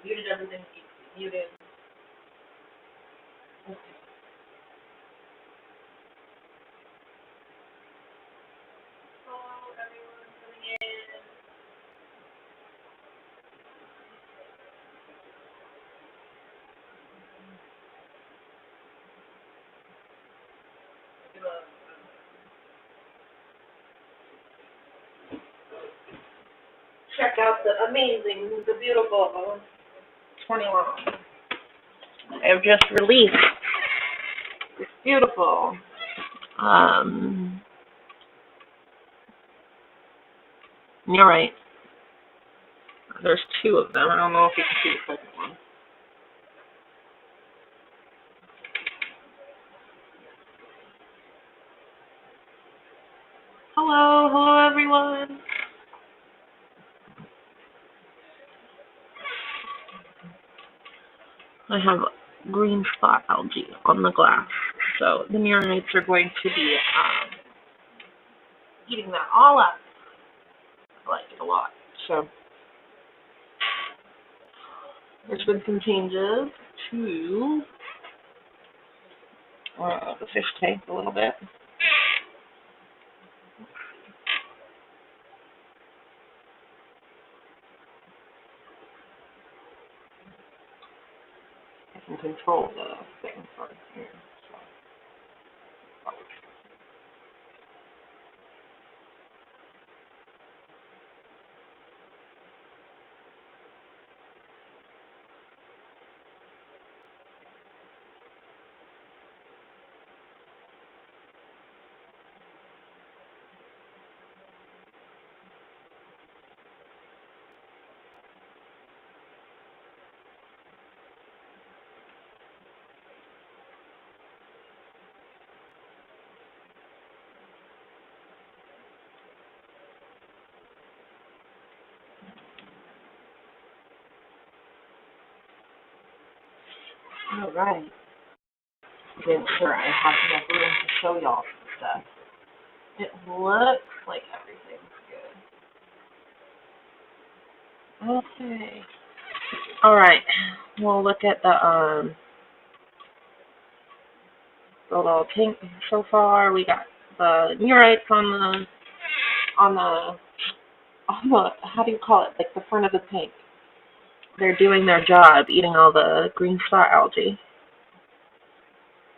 muted everything. Muted. Check out the amazing, the beautiful 21. I've just released this beautiful you're right. There's two of them. I don't know if you can see the second one. Hello everyone. I have green spot algae on the glass, so the neorites are going to be eating that all up. I like it a lot. So there's been some changes to the fish tank a little bit. I can control the thing from here. All right. Make sure I have enough room to show y'all some stuff. It looks like everything's good. Okay. All right. We'll look at the little tank so far. We got the neorites on the how do you call it? Like the front of the tank. They're doing their job, eating all the green spot algae.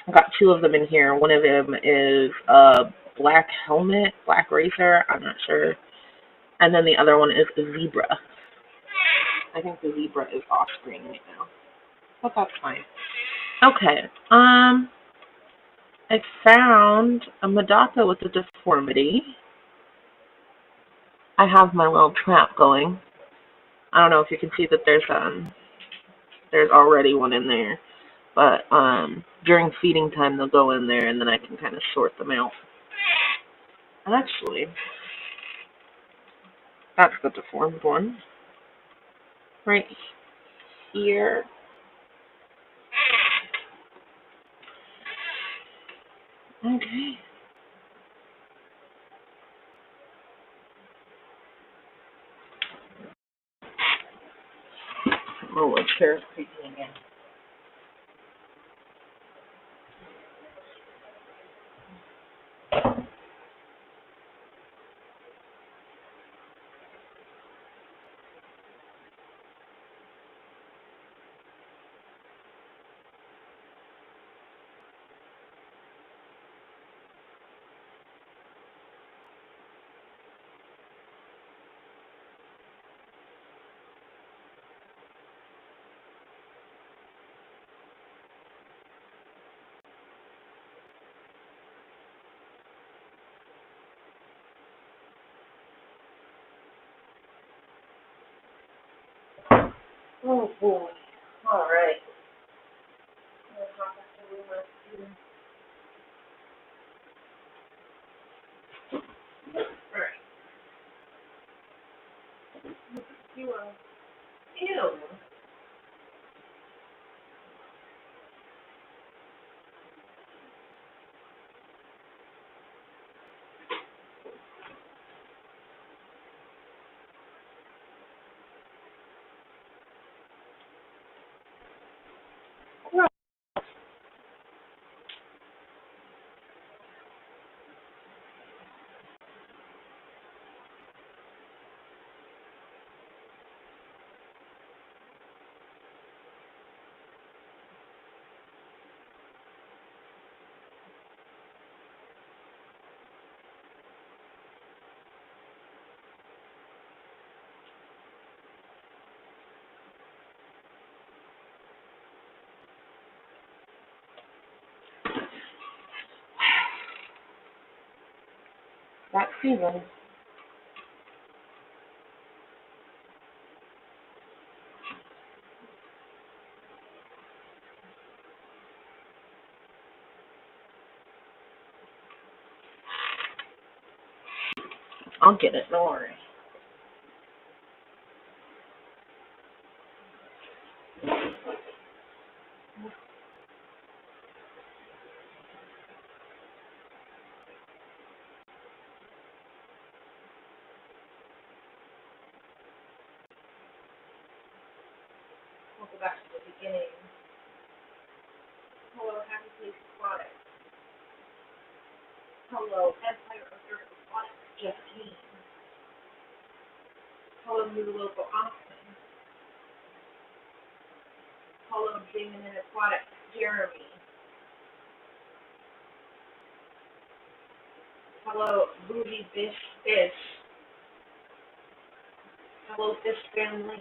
I've got two of them in here. One of them is a black helmet, black racer, I'm not sure. And then the other one is a zebra. I think the zebra is off screen right now. But that's fine. Okay. I found a Medaka with a deformity. I have my little trap going. I don't know if you can see that there's already one in there. But during feeding time they'll go in there and then I can kind of sort them out. And actually, that's the deformed one. Right here. Okay. Oh, the chair's creaking again. Oh boy. All right. Ew. that season. I'll get it, don't worry. We'll go back to the beginning. Hello, Happy Place Aquatic. Hello, Empire of Dirt Aquatic, Justine. Hello, new local Austin. Hello, Damon and Aquatic, Jeremy. Hello, Booty Fish Fish. Hello, Fish Family.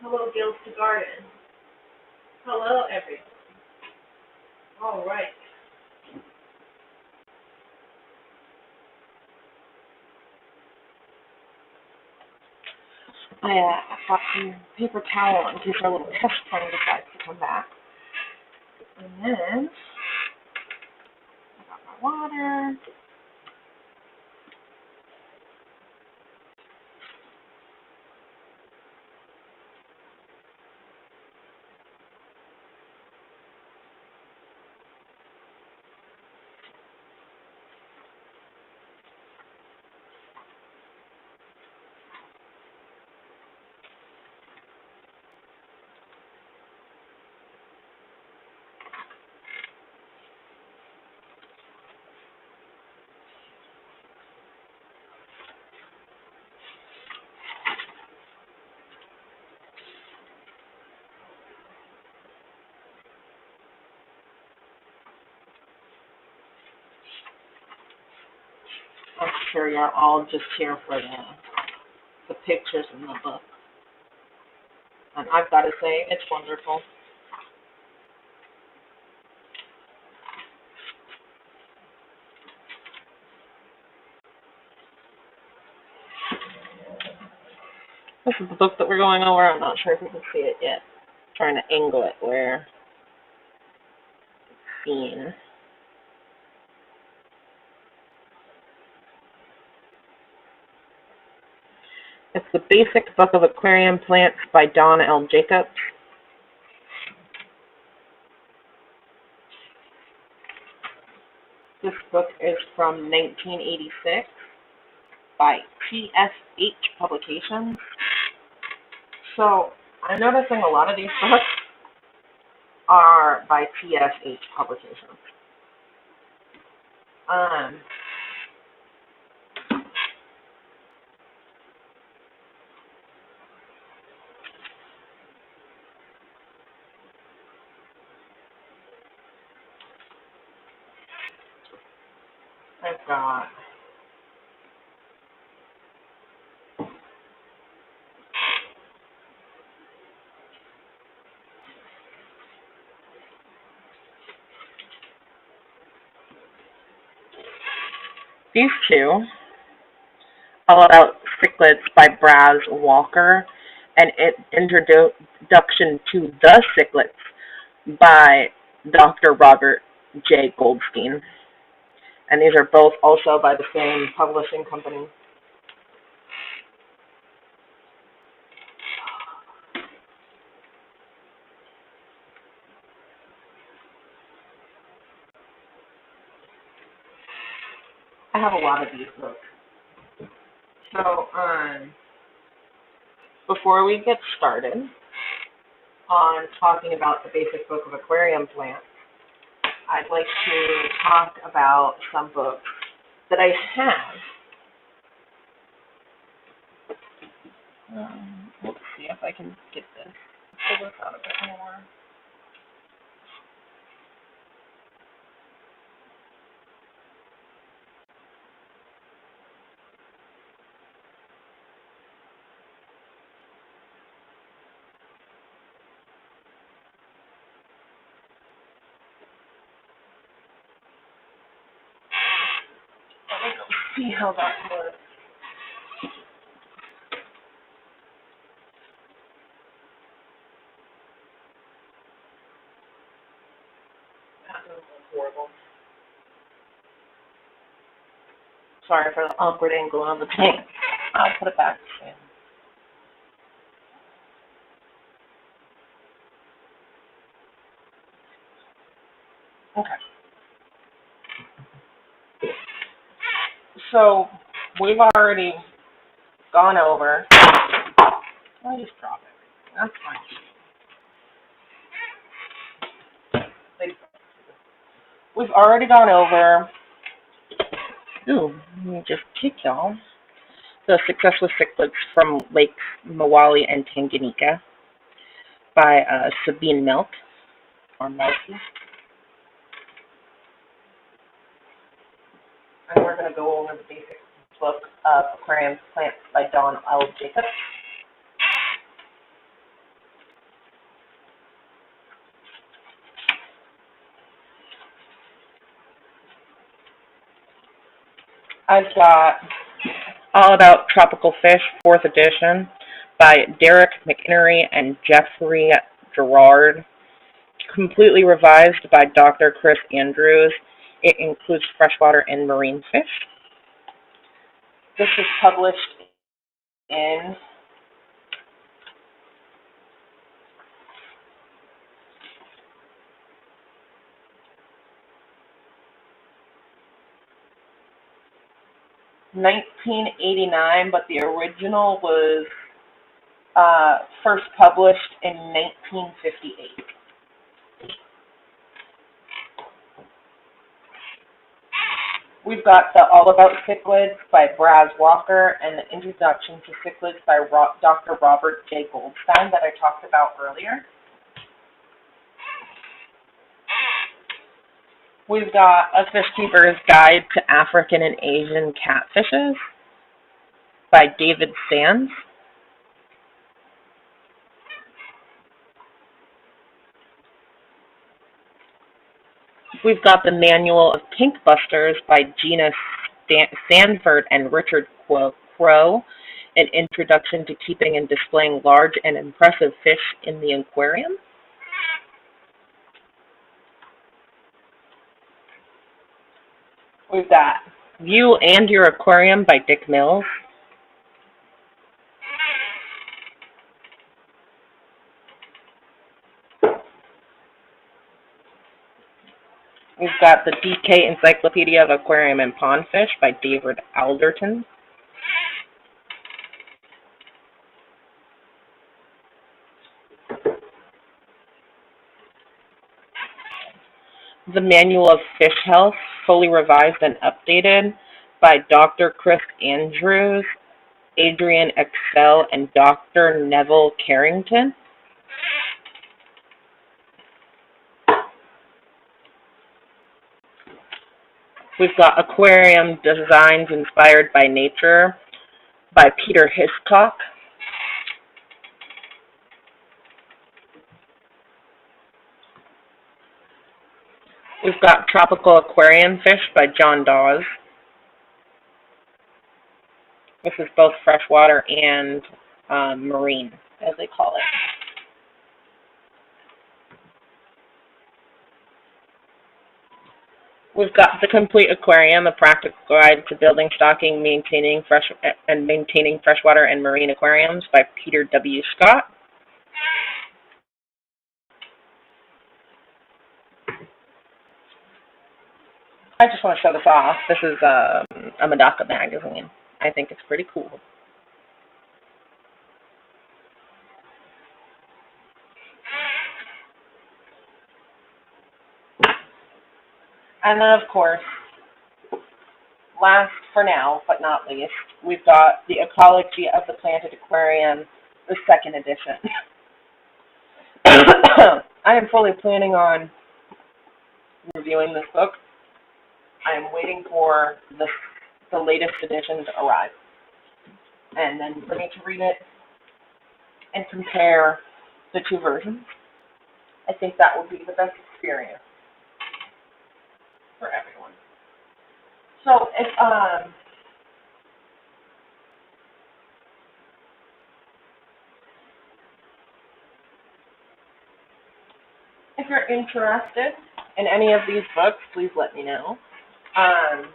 Hello, Gills to Garden. Hello, everyone. All right. I got some paper towel in case our little test plane decides to come back. And then I got my water. I'm sure you're all just here for the pictures in the book. And I've got to say, it's wonderful. This is the book that we're going over. I'm not sure if you can see it yet. I'm trying to angle it where it's seen. It's the Basic Book of Aquarium Plants by Don L. Jacobs. This book is from 1986 by TSH Publications. So I'm noticing a lot of these books are by TSH Publications. I've got these two, All About Cichlids by Braz Walker, and Introduction to the Cichlids by Dr. Robert J. Goldstein. And these are both also by the same publishing company. I have a lot of these books. So, before we get started on talking about the Basic Book of Aquarium Plants, I'd like to talk about some books that I have. Let's see if I can get this. Pull this out a bit more. see how that works. That was horrible. Sorry for the awkward angle on the tank. I'll put it back in. Okay. So we've already gone over. I'll just drop it. That's fine. We've already gone over. Ooh, let me just kick y'all. The Success with Cichlids from Lakes Mawali and Tanganyika by Sabine Milk, or Melky. And we're going to go over the basic book of Aquarium Plants by Dawn L. Jacobs. I've got All About Tropical Fish, 4th edition, by Derek McInerney and Jeffrey Gerard. Completely revised by Dr. Chris Andrews. It includes freshwater and marine fish. This was published in $1989, but the original was first published in 1958. We've got the All About Cichlids by Braz Walker and the Introduction to Cichlids by Dr. Robert J. Goldstein that I talked about earlier. We've got A Fish Keeper's Guide to African and Asian Catfishes by David Sands. We've got the Manual of Pink Busters by Gina Sanford and Richard Crow, an introduction to keeping and displaying large and impressive fish in the aquarium. We've got You and Your Aquarium by Dick Mills. We've got the DK Encyclopedia of Aquarium and Pond Fish by David Alderton. The Manual of Fish Health, fully revised and updated by Dr. Chris Andrews, Adrian Excel, and Dr. Neville Carrington. We've got Aquarium Designs Inspired by Nature by Peter Hiscock. We've got Tropical Aquarium Fish by John Dawes. This is both freshwater and marine, as they call it. We've got The Complete Aquarium, a practical guide to building, stocking, maintaining freshwater and marine aquariums by Peter W. Scott. I just want to show this off. This is a Medaka magazine. I think it's pretty cool. And then, of course, last for now, but not least, we've got The Ecology of the Planted Aquarium, the 2nd edition. I am fully planning on reviewing this book. I am waiting for the latest edition to arrive, and then for me to read it and compare the two versions. I think that would be the best experience for everyone. So, if you're interested in any of these books, please let me know. Um,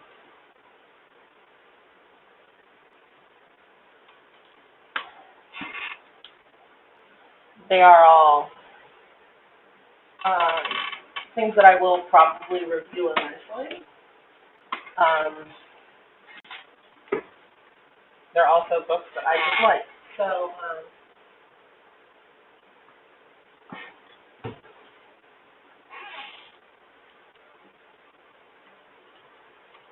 they are all um, things that I will probably review eventually. Um, they're also books that I just like. So,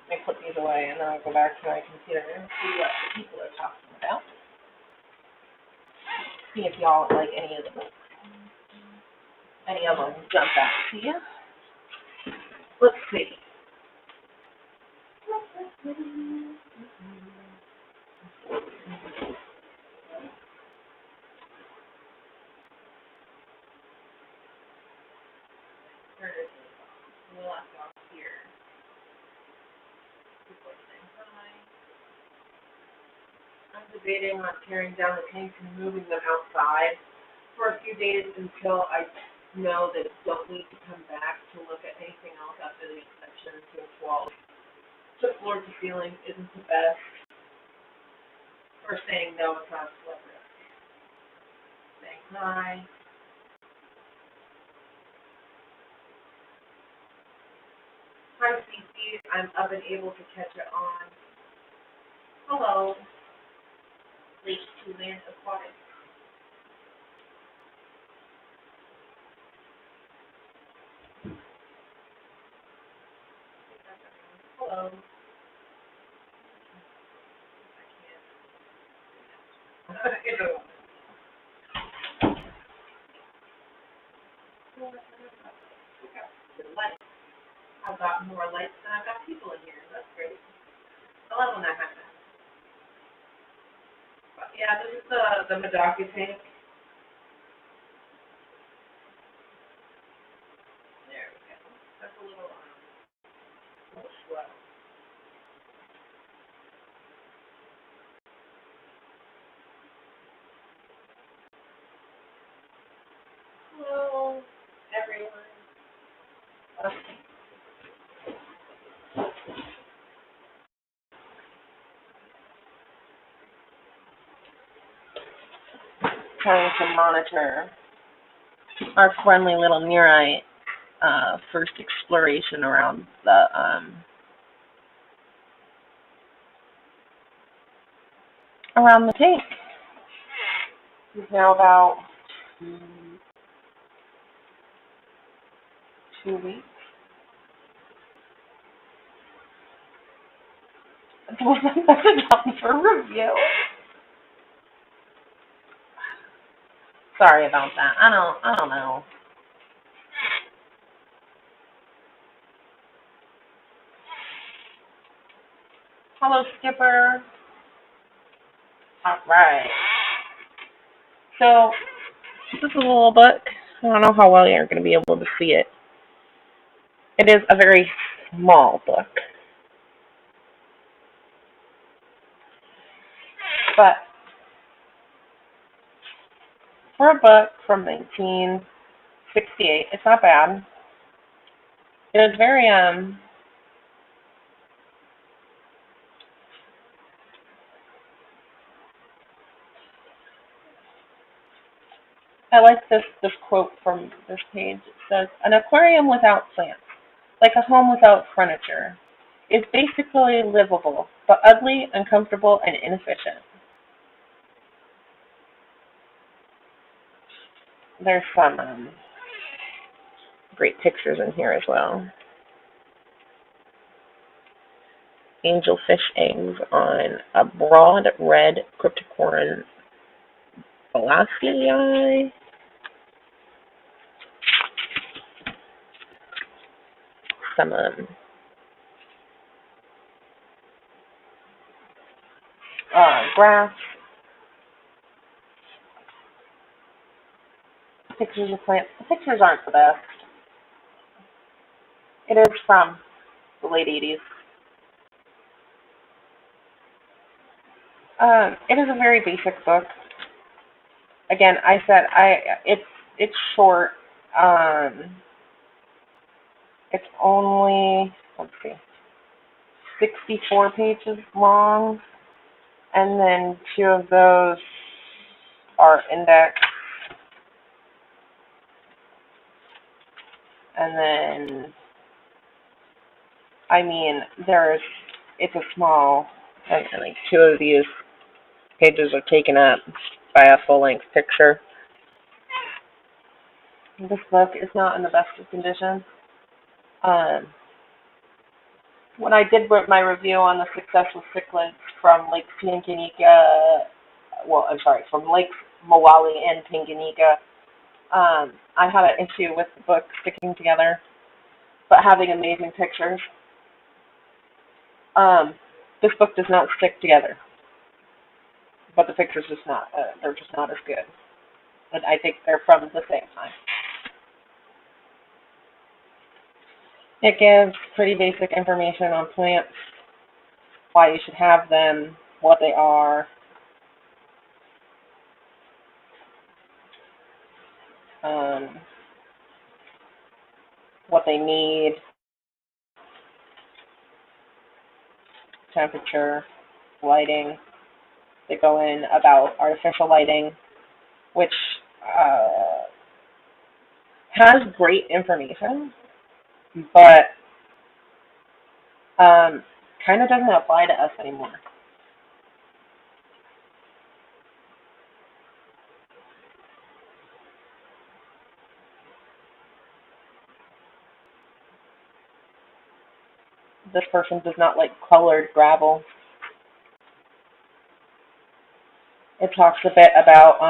let me put these away and then I'll go back to my computer and see what the people are talking about. See if y'all like any of them. Any of them jump out to you. Let's see. Where is it? We left off here. People are saying hi. I'm debating on tearing down the tanks and moving them outside for a few days until I know that don't need to come back to look at anything else after the inspection to wall. To floor to ceiling isn't the best for saying no, it's not slippery. Saying hi. Hi, CC. I'm up and able to catch it on. Hello. Late to land aquatic. Hello. I've got more lights than I've got people in here. That's great. I love when that happens. But yeah, this is the Madaka tank. There we go. That's a little slow. Hello, everyone. Okay. Trying to monitor our friendly little Nearite first exploration around the tank. He's now about 2 weeks. Was that message on for review? Sorry about that. I don't know. Hello, Skipper. All right. So this is a little book. I don't know how well you're going to be able to see it. It is a very small book, but for a book from 1968, it's not bad. It is very I like this quote from this page. It says, "An aquarium without plants, like a home without furniture, is basically livable, but ugly, uncomfortable, and inefficient." There's some great pictures in here as well. Angelfish eggs on a broad red cryptocorin Balasii. Some grass. Pictures of plants. The pictures aren't the best. It is from the late 80s. It is a very basic book. Again, I said it's short. It's only, let's see, 64 pages long, and then 2 of those are indexed, and then, I mean, it's a small, and like 2 of these pages are taken up by a full-length picture. This book is not in the best of condition. Um, when I did my review on the successful cichlids from Lake Tanganyika, from Lake Moali and Tanganyika, I had an issue with the book sticking together, but having amazing pictures. This book does not stick together, but the pictures they're just not as good. And I think they're from the same time. It gives pretty basic information on plants, why you should have them, what they are, what they need, temperature, lighting. They go in about artificial lighting, which has great information, but kind of doesn't apply to us anymore. This person does not like colored gravel. It talks a bit about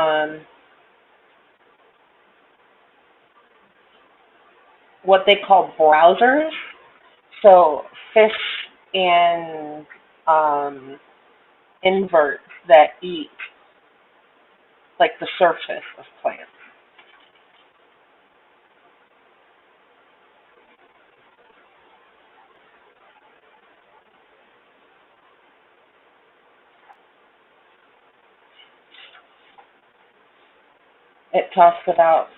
what they call browsers. So fish and inverts that eat like the surface of plants. It talks about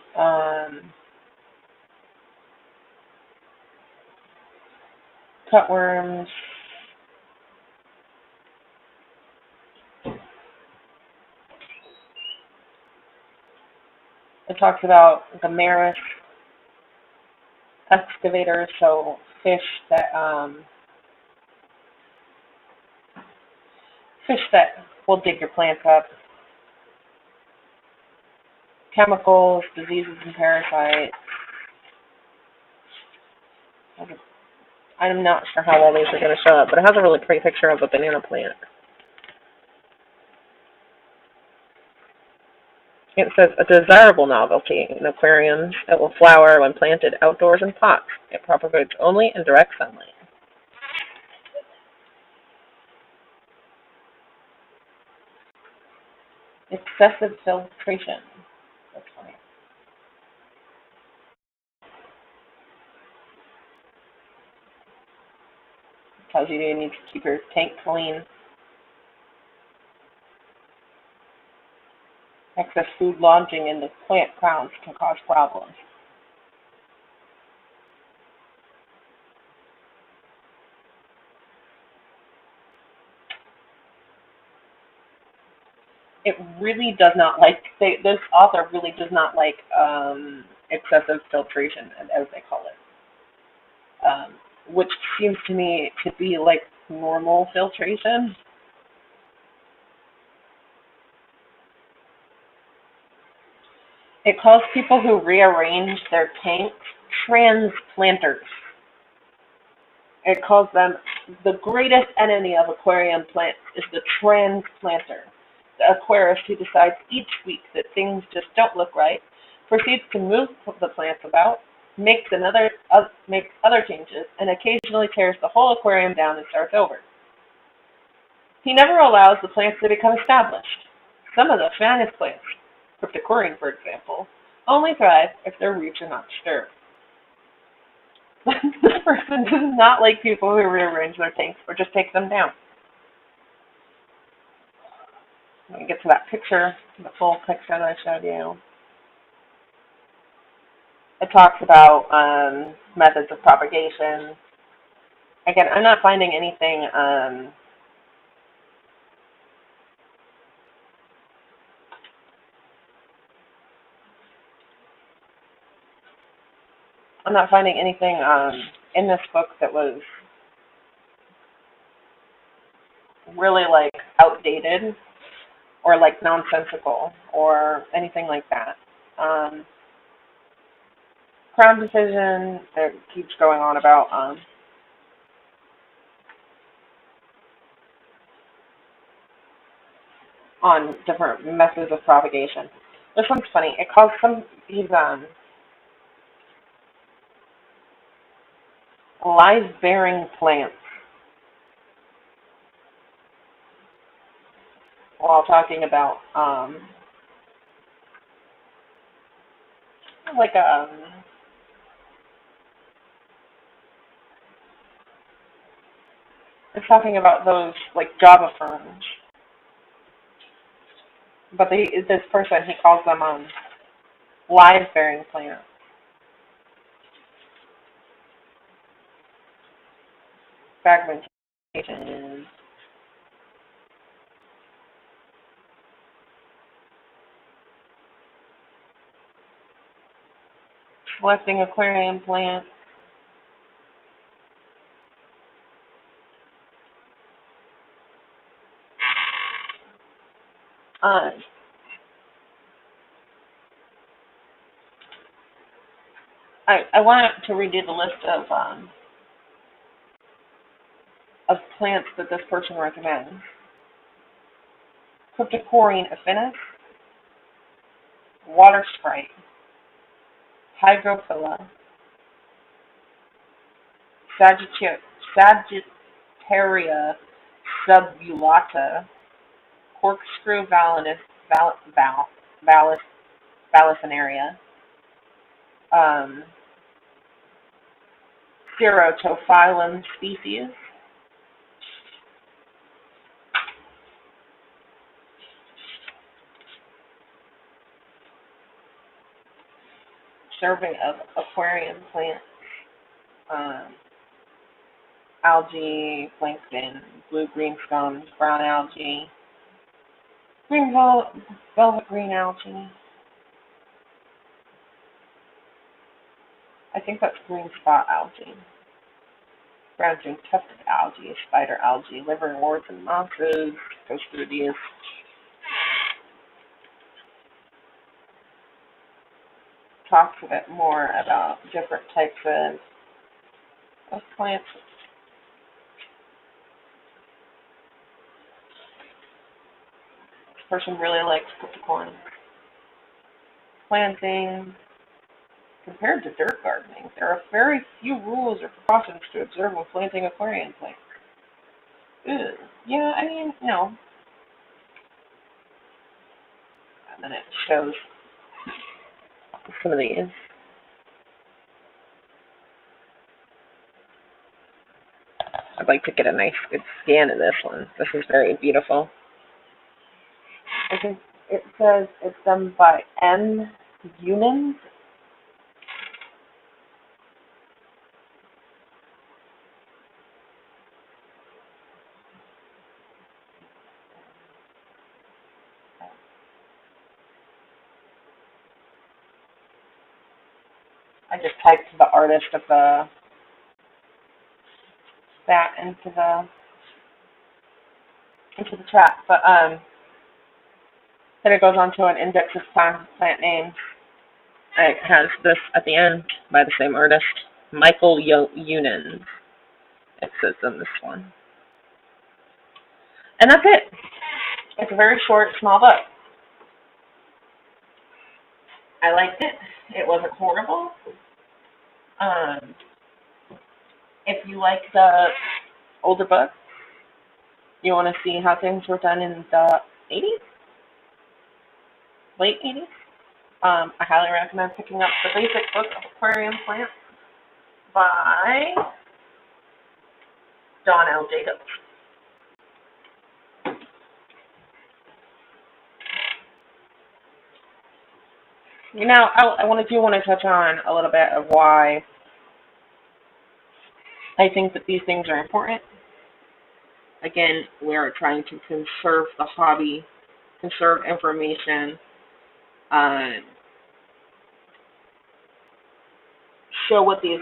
cutworms. It talks about the Maris excavators, so fish that will dig your plants up. Chemicals, diseases, and parasites. I'm not sure how all these are going to show up, but it has a really pretty picture of a banana plant. It says a desirable novelty in aquariums. It will flower when planted outdoors in pots. It propagates only in direct sunlight. Excessive filtration. That's funny. It tells you need to keep your tank clean. Excess food lodging in the plant crowns can cause problems. It really does not like, this author really does not like excessive filtration, as they call it, which seems to me to be like normal filtration. It calls people who rearrange their tanks transplanters. It calls them the greatest enemy of aquarium plants is the transplanter, the aquarist who decides each week that things just don't look right, proceeds to move the plants about, makes other changes, and occasionally tears the whole aquarium down and starts over. He never allows the plants to become established. Some of the finest plants, cryptocorin for example, only thrive if their roots are not disturbed. This person does not like people who rearrange their tanks or just take them down. Let me get to that picture, the full picture that I showed you. It talks about methods of propagation. Again, I'm not finding anything. I'm not finding anything in this book that was really like outdated or like nonsensical or anything like that. Crown decision that keeps going on about on different methods of propagation. This one's funny. It calls some these live bearing plants while talking about like it's talking about those like Java ferns. But this person, he calls them live bearing plants. Fragmentation. Selecting aquarium plants. Uh, I want to redo the list of plants that this person recommends. Cryptocoryne affinis, water sprite, hydrophila, Sagittaria subulata, corkscrew vallisneria, um, Ceratophilum species, serving of aquarium plants, um, algae, plankton, blue-green scones, brown algae, green velvet green algae. I think that's green spot algae. Branching tufted algae, spider algae, liverworts and mosses. Goes through these. Talks a bit more about different types of plants. This person really likes cryptocoryne. Planting. Compared to dirt gardening, there are very few rules or precautions to observe when planting aquarium plants. Ew. Yeah, I mean, no. And then it shows some of these. I'd like to get a nice good scan of this one. This is very beautiful. I think it says it's done by M. Unans. I just typed the artist of that into the chat, but then it goes on to an index of plant names. It has this at the end by the same artist, Michael Unans. It says in this one, and that's it. It's a very short, small book. I liked it. It wasn't horrible. If you like the older book, you want to see how things were done in the 80s, late 80s, I highly recommend picking up The Basic Book of Aquarium Plants by Don L. Jacobs. Now, I want to touch on a little bit of why I think that these things are important. Again, we're trying to conserve the hobby, conserve information, uh, show what these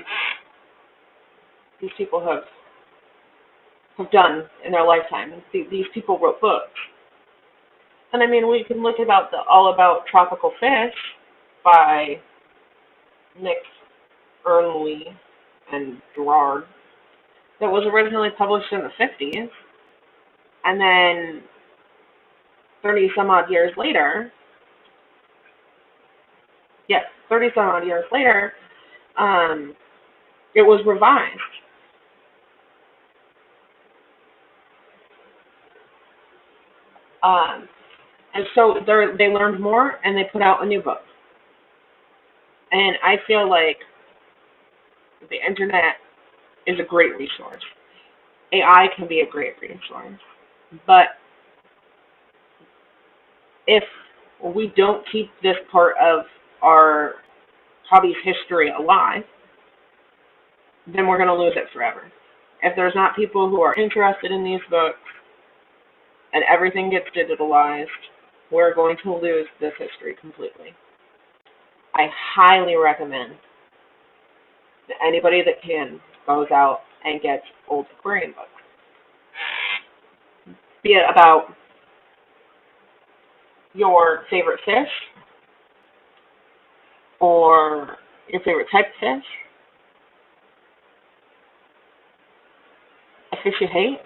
people have done in their lifetime. These people wrote books, and I mean, we can look about the All About Tropical Fish by Nick Ernley and Gerard that was originally published in the 50s, and then 30 some odd years later, yes, 30 some odd years later, um, it was revised. Um, and so they learned more and they put out a new book. And I feel like the internet is a great resource. AI can be a great resource. But if we don't keep this part of our hobby's history alive, then we're going to lose it forever. If there's not people who are interested in these books and everything gets digitalized, we're going to lose this history completely. I highly recommend that anybody that can goes out and gets old aquarium books. Be it about your favorite fish or your favorite type of fish, a fish you hate,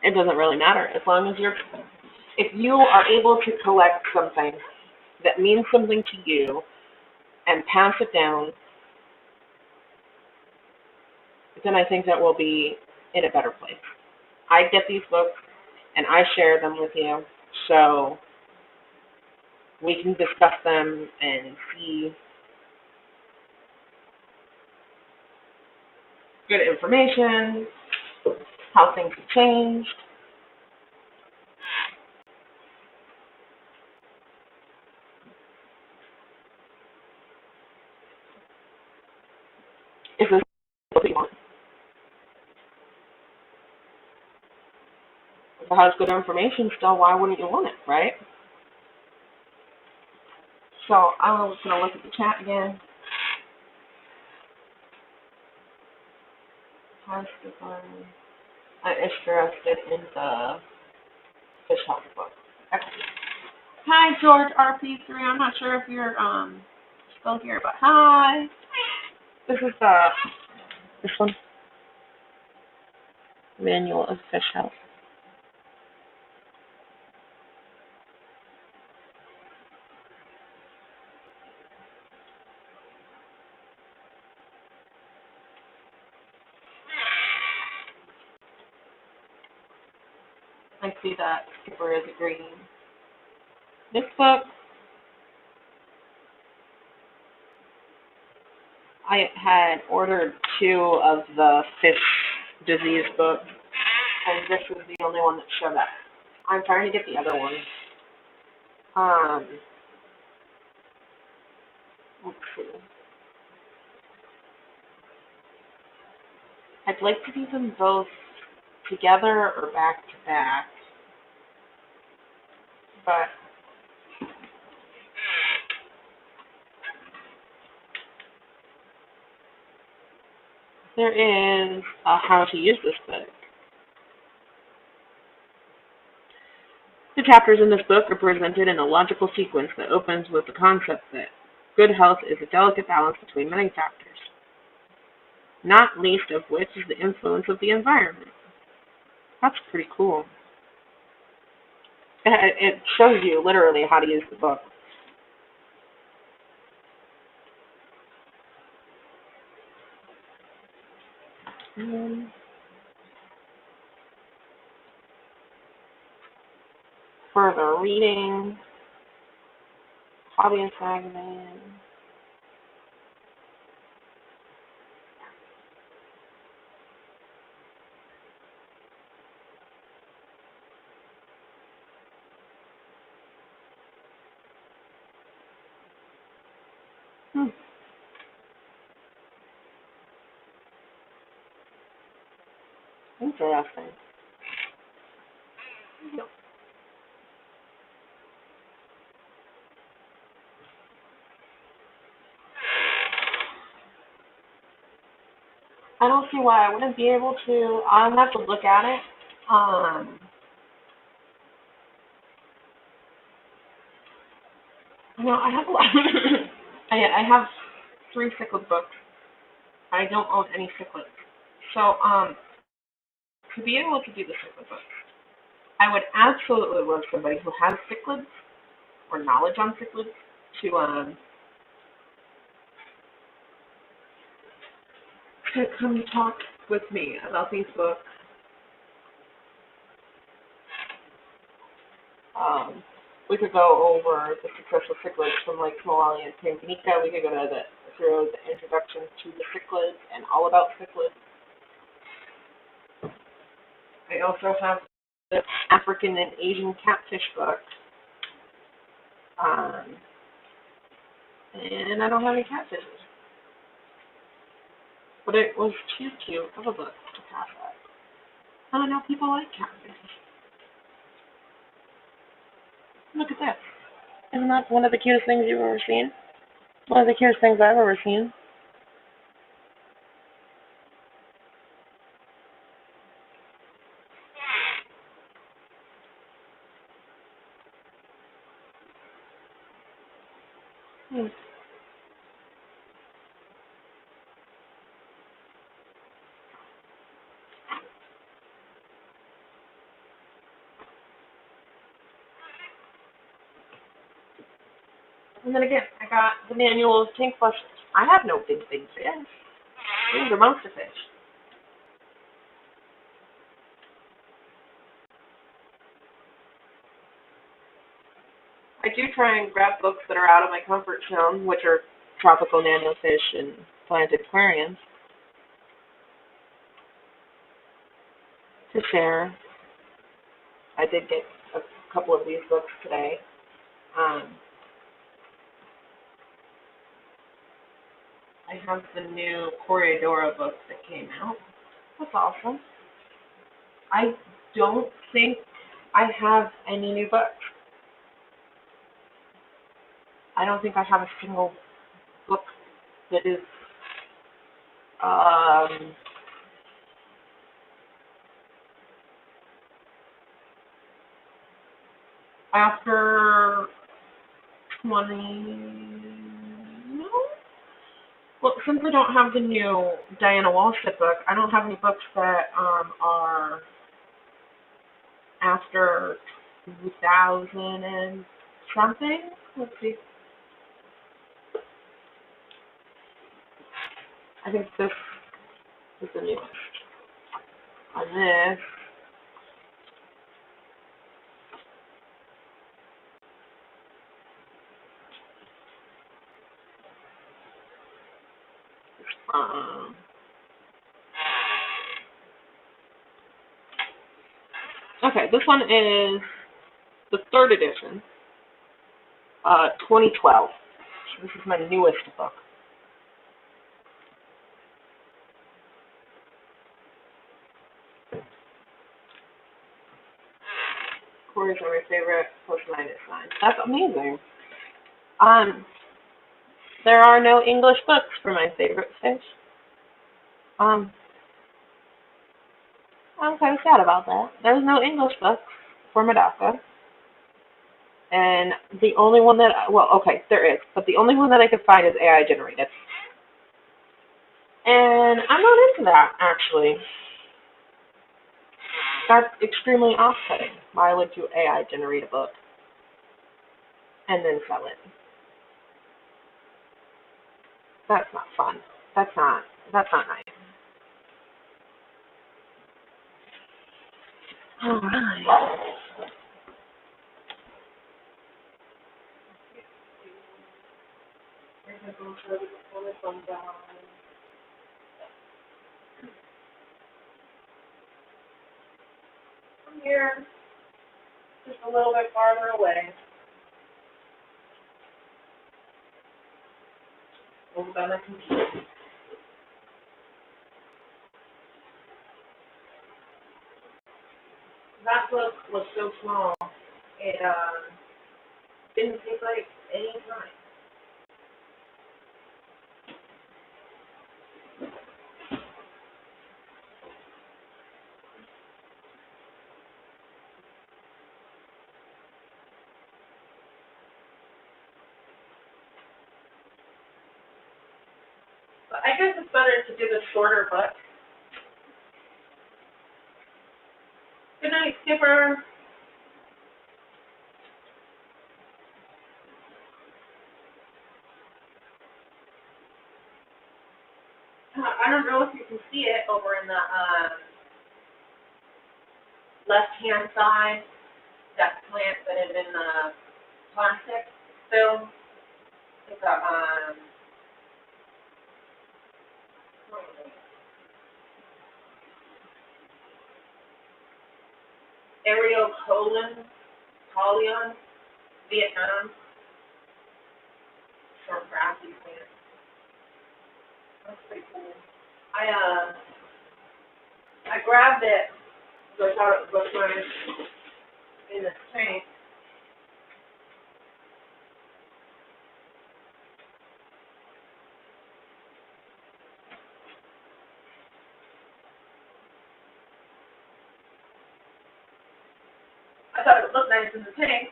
it doesn't really matter. As long as if you are able to collect something that means something to you and pass it down, then I think that we'll be in a better place. I get these books and I share them with you so we can discuss them and see good information, how things have changed. Is this what you want? If it has good information still, why wouldn't you want it, right? So I'm just going to look at the chat again. I'm interested in the fish health book. Okay. Hi, George RP3. I'm not sure if you're still here, but hi. This is this one, Manual of Fish Health. I see that Skipper is agreeing. This book, I had ordered 2 of the fish disease books, and this was the only one that showed up. I'm trying to get the other one. Let's see. I'd like to do them both together or back to back, but there is a how to use this book. The chapters in this book are presented in a logical sequence that opens with the concept that good health is a delicate balance between many factors, not least of which is the influence of the environment. That's pretty cool. It shows you literally how to use the book. Further reading, hobbyist magazine. Hmm. Interesting. I don't see why I wouldn't be able to. I'll have to look at it. Um, I have a lot. I have three cichlid books. I don't own any cichlids. So, to be able to do the cichlid book, I would absolutely love somebody who has cichlids or knowledge on cichlids to come talk with me about these books. We could go over the successful cichlids from like Somali and Tanganyika. We could go to through the introduction to the cichlids and all about cichlids. I also have the African and Asian catfish book. Um, and I don't have any catfishes. But it was too cute of a book to pass up. I don't know, people like catfish. Look at this. Isn't that one of the cutest things you've ever seen? One of the cutest things I've ever seen. Hmm. And then again, I got the manual of tank flushes. I have no big fish. These are monster fish. I do try and grab books that are out of my comfort zone, which are tropical nanofish and planted aquariums, to share. I did get a couple of these books today. Um, I have the new Corridora book that came out. That's awesome. I don't think I have any new books. I don't think I have a single book that is um, after 20. No. Well, since I don't have the new Diana Walshett book, I don't have any books that are after 2000 and something. Let's see. I think this is the newest. On this, um, okay, this one is the third edition, 2012. This is my newest book. Corys are my favorite post-minus signs. That's amazing. Um, there are no English books for my favorite fish. Um, I'm kind of sad about that. There's no English books for Medaka. And the only one that, well, okay, there is, but the only one that I could find is AI generated. And I'm not into that, actually. That's extremely off-putting. Why would you AI generate a book and then sell it? That's not fun. That's not nice. All right. From here, just a little bit farther away. over by my computer. That book was so small, it didn't take like any time. But I guess it's better to do the shorter book. Good night, Skipper. I don't know if you can see it over in the left-hand side, that plant that is in the plastic film. It's a, Aerial Colon, Vietnam, short grassy plant. That's pretty cool. I grabbed it because I thought it was nice in this tank. I thought it would look nice in the tank,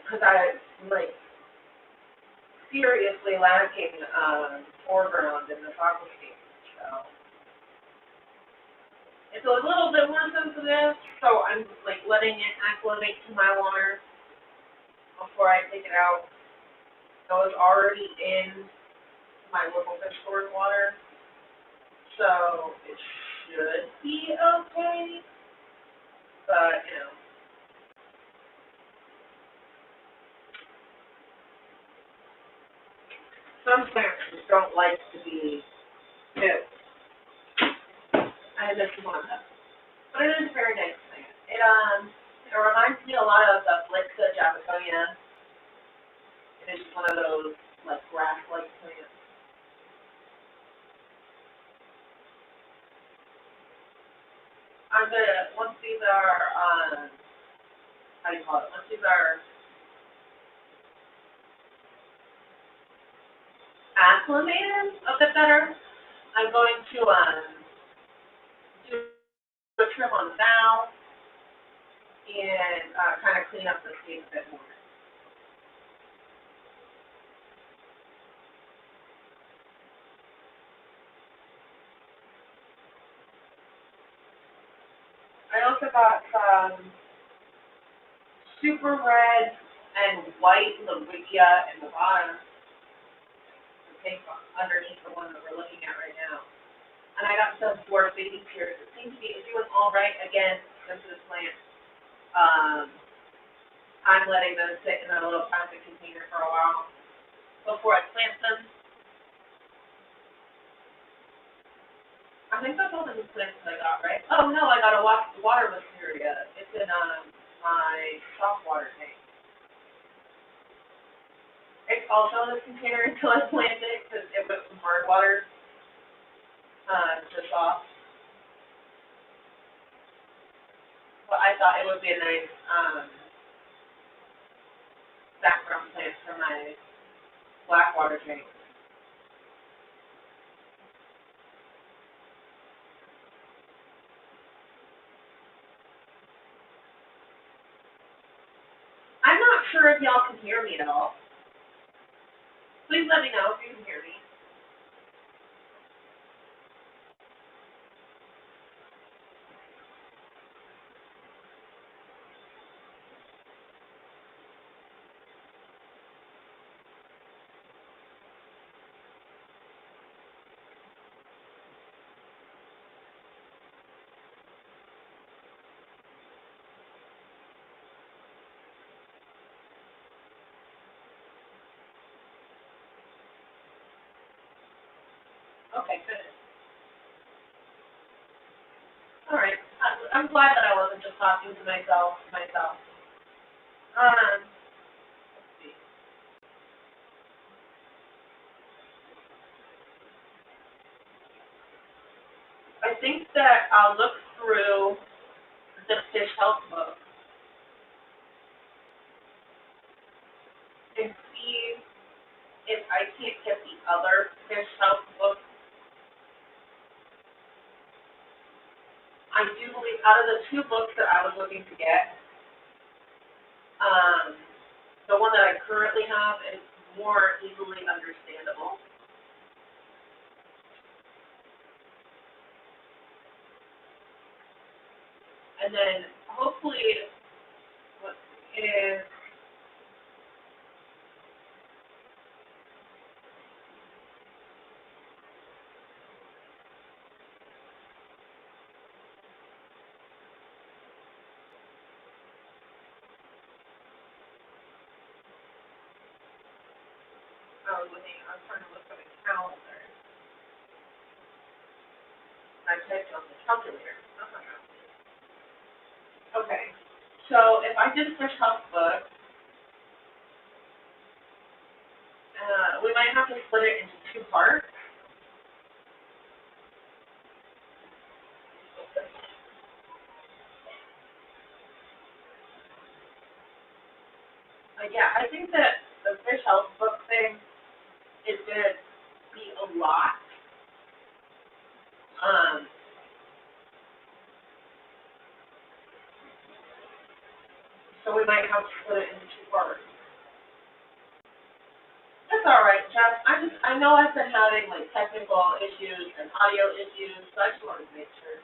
because I'm like seriously lacking foreground in this aquascape. So it's a little bit more sensitive, so I'm like letting it acclimate to my water before I take it out. I was already in my little fish stored water, so it should be okay. But you know, some plants just don't like to be new. I missed one of them. But it is a very nice plant. It reminds me a lot of the Blixa japonia. It is one of those like grass-like plants. I'm gonna once these are how do you call it? Once these are acclimated a bit better, I'm going to do a trim on the bow and kind of clean up the scape a bit more. I also got some super red and white Lawigia in the bottom, the pink underneath the one that we're looking at right now. And I got some dwarf baby pears that seem to be doing all right again into this plant. I'm letting them sit in a little plastic container for a while before I plant them. I think that's all the new plants that I got, right? Oh no, I got a water wisteria. It's in my soft water tank. It's also in this container until I plant it because it was some hard water to soft. But I thought it would be a nice background plant for my black water tank. I'm not sure if y'all can hear me at all. Please let me know if you can hear me. Okay, good. All right. I'm glad that I wasn't just talking to myself. Let's see. think that I'll look through the fish health book and see if I can't get the other fish health book. I do believe out of the two books that I was looking to get, the one that I currently have is more easily understandable. And then hopefully what is I was trying to look for the calendar. I typed on the calculator. That's not happening. Okay. So if I did a fish health book, we might have to split it into two parts. Yeah, I think that the fish health book thing is going to be a lot. So we might have to split it into two parts. That's all right, Jeff. I know I've been having like technical issues and audio issues, so I just wanted to make sure.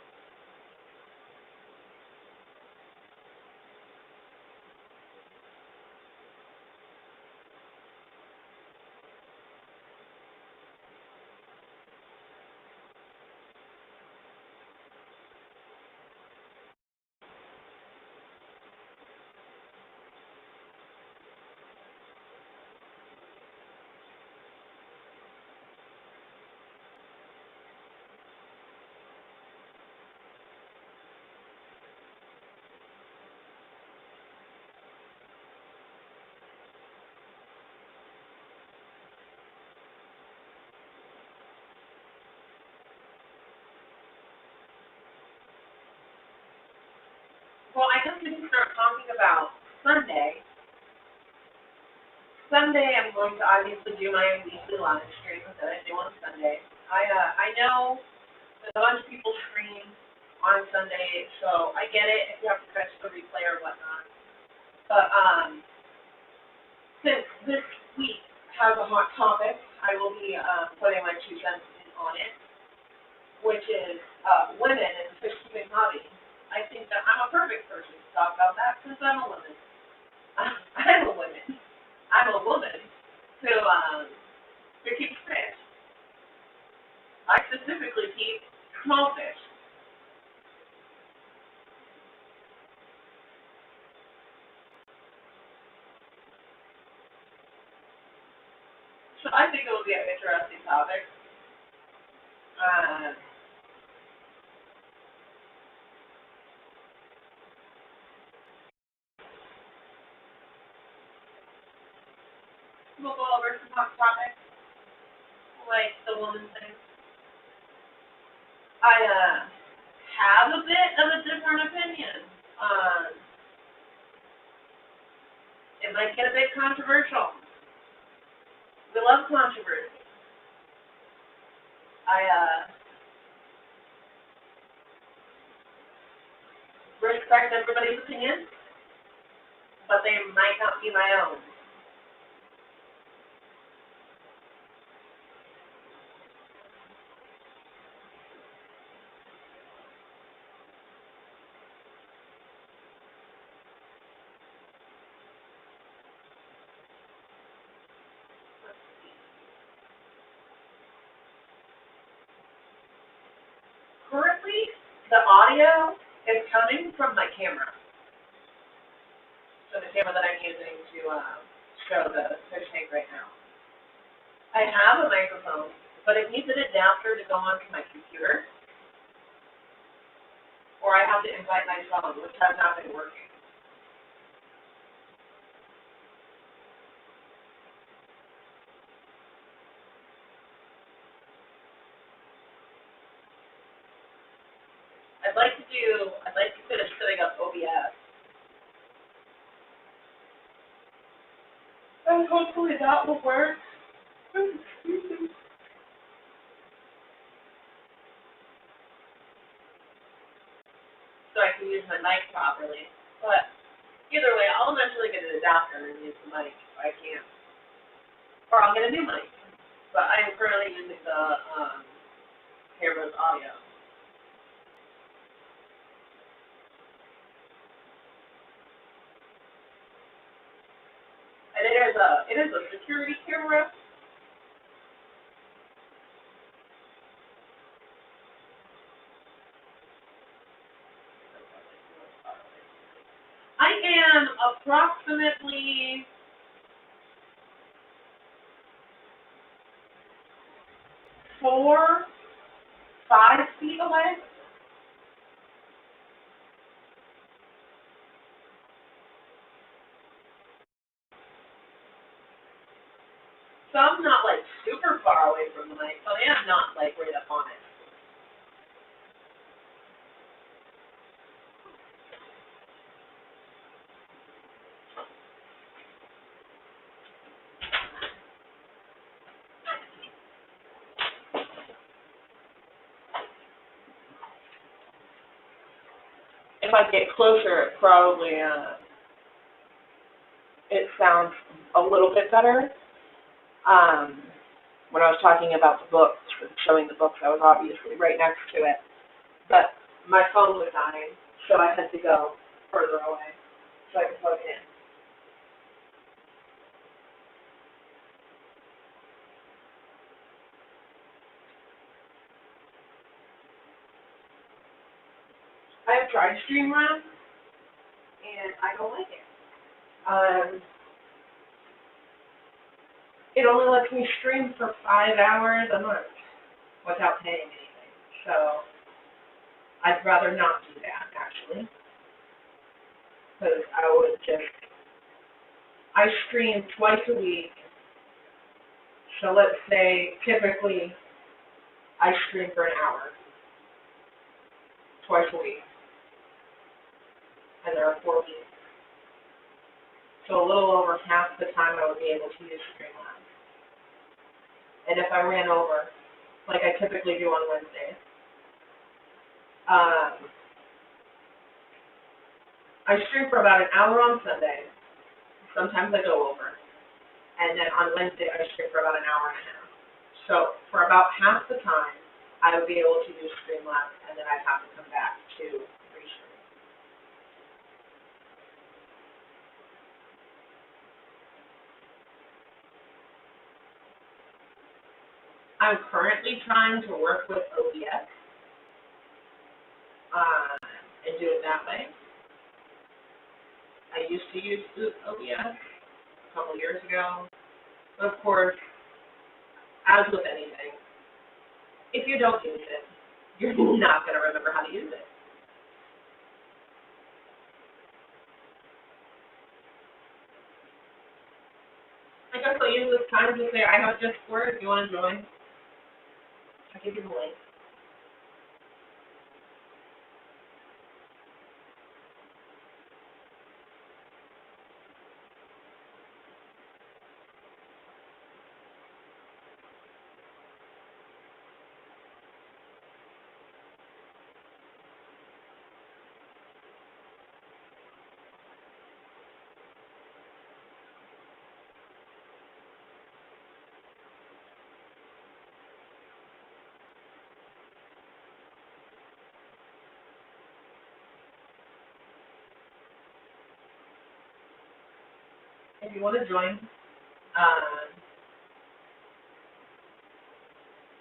Well, I guess we can start talking about Sunday. Sunday, I'm going to obviously do my weekly live stream that I do on Sunday. I know that a bunch of people stream on Sunday, so I get it if you have to catch the replay or whatnot. But since this week has a hot topic, I will be putting my 2 cents in on it, which is women in the fish keeping hobby. I think that I'm a perfect person to talk about that since I'm a woman. I'm a woman. I'm a woman who keeps fish. I specifically keep small fish. So I think it will be an interesting topic. We'll go over some hot topics, like the woman thing. I have a bit of a different opinion. It might get a bit controversial. We love controversy. I respect everybody's opinion, but they might not be my own. Currently, the audio is coming from my camera. So the camera that I'm using to show the fish tank right now. I have a microphone, but it needs an adapter to go onto my computer, or I have to invite my phone, which has not been working. I'd like to finish setting up OBS. And hopefully that will work. So I can use my mic properly. But either way, I'll eventually get an adapter and use the mic if I can. Or I'll get a new mic. But I am currently using the camera's audio. And it is a security camera. I am approximately 5 feet away. So I'm not like super far away from the mic, but I am not like right up on it. If I get closer, it probably it sounds a little bit better. When I was talking about the books, showing the books, I was obviously right next to it. But my phone was dying, so I had to go further away so I could plug it in. I have tried Streamlabs, and I don't like it. It only lets me stream for 5 hours a month without paying anything. So I'd rather not do that, actually. Because I stream twice a week. So let's say typically I stream for an hour, twice a week. And there are 4 weeks. So a little over half the time I would be able to use Streamlabs. And if I ran over, like I typically do on Wednesdays, I stream for about an hour on Sunday. Sometimes I go over. And then on Wednesday, I stream for about an hour and a half. So for about half the time, I would be able to use Streamlabs, and then I'd have to come back to restream. I'm currently trying to work with OBS and do it that way. I used to use OBS a couple years ago. But of course, as with anything, if you don't use it, you're not going to remember how to use it. I guess I'll use this time to say I have Discord if you want to join. I'll give you the link. If you want to join,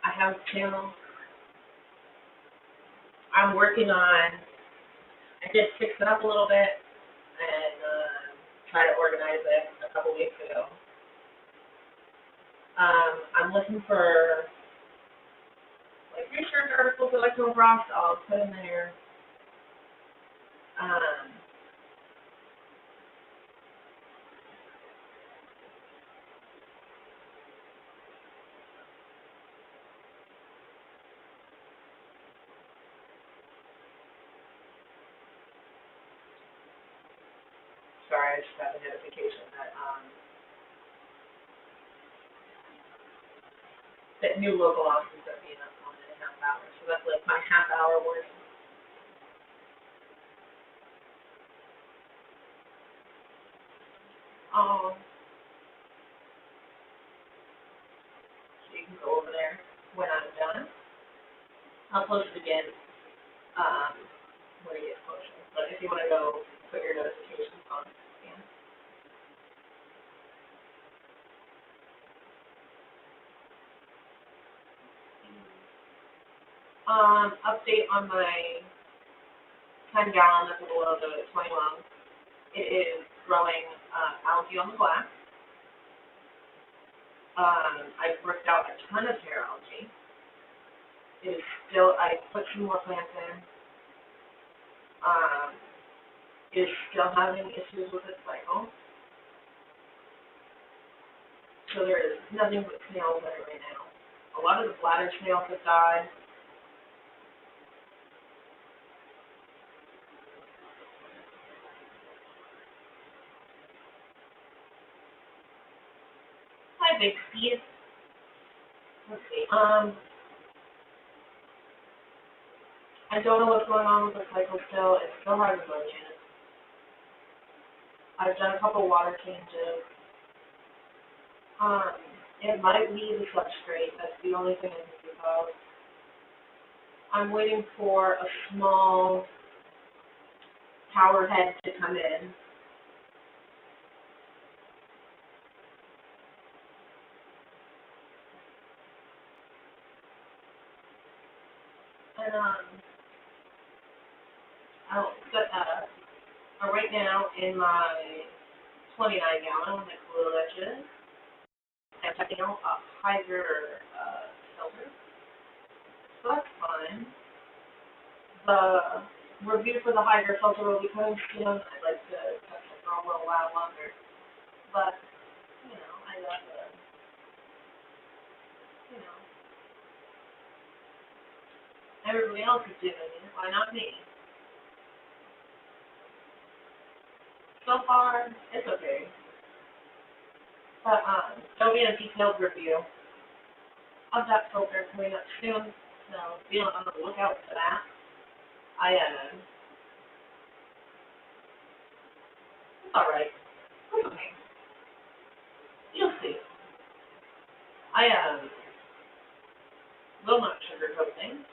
I have a channel. I'm working on, I did fix it up a little bit and try to organize it a couple weeks ago. I'm looking for like research articles that I come across, I'll put in there. sorry, I just got a notification that new local offices are being up on in a half hour. So that's like my half-hour warning. So you can go over there when I'm done. I'll post it again when it gets closer. But if you want to go, put your notifications on. Yeah. Update on my 10-gallon that's below the 20 lungs. It is growing algae on the glass. I worked out a ton of hair algae. It is still, I put some more plants in. It is still having issues with its cycle. So there is nothing but snails in it right now. A lot of the bladder snails have died. Hi, Big Steve. Let's see. I don't know what's going on with the cycle still. It's still hard to ammonia. I've done a couple water changes. It might be the substrate. That's the only thing I can think of. I'm waiting for a small tower head to come in. And I'll set right now in my 29-gallon with glue ledges. I'm checking out a Hyzer filter. So that's fine. The review for the Hyzer filter will be coming soon. I'd like to test it for a little while longer. But, I love it. Everybody else is doing it. Why not me? So far, it's okay. But there'll be a detailed review of that filter coming up soon, so be on the lookout for that. It's alright. It's okay. You'll see. I will not sugarcoat things,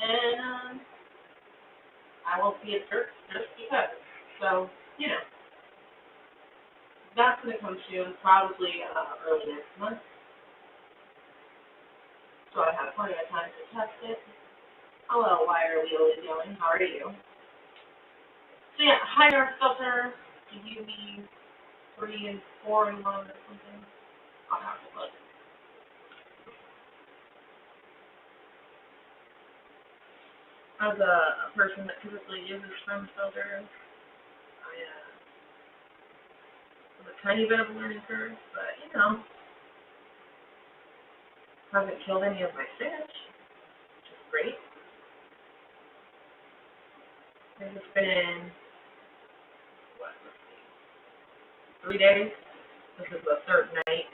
and I won't be a jerk just because. So, that's going to come soon, probably early next month. So I have plenty of time to test it. Hello, why are we always going? How are you? So yeah, higher filter, UV 3 and 4 and 1 or something. I'll have to look. As a person that typically uses foam filters, I have a tiny bit of a learning curve, but hasn't killed any of my fish, which is great. It's just been 3 days. This is the third night.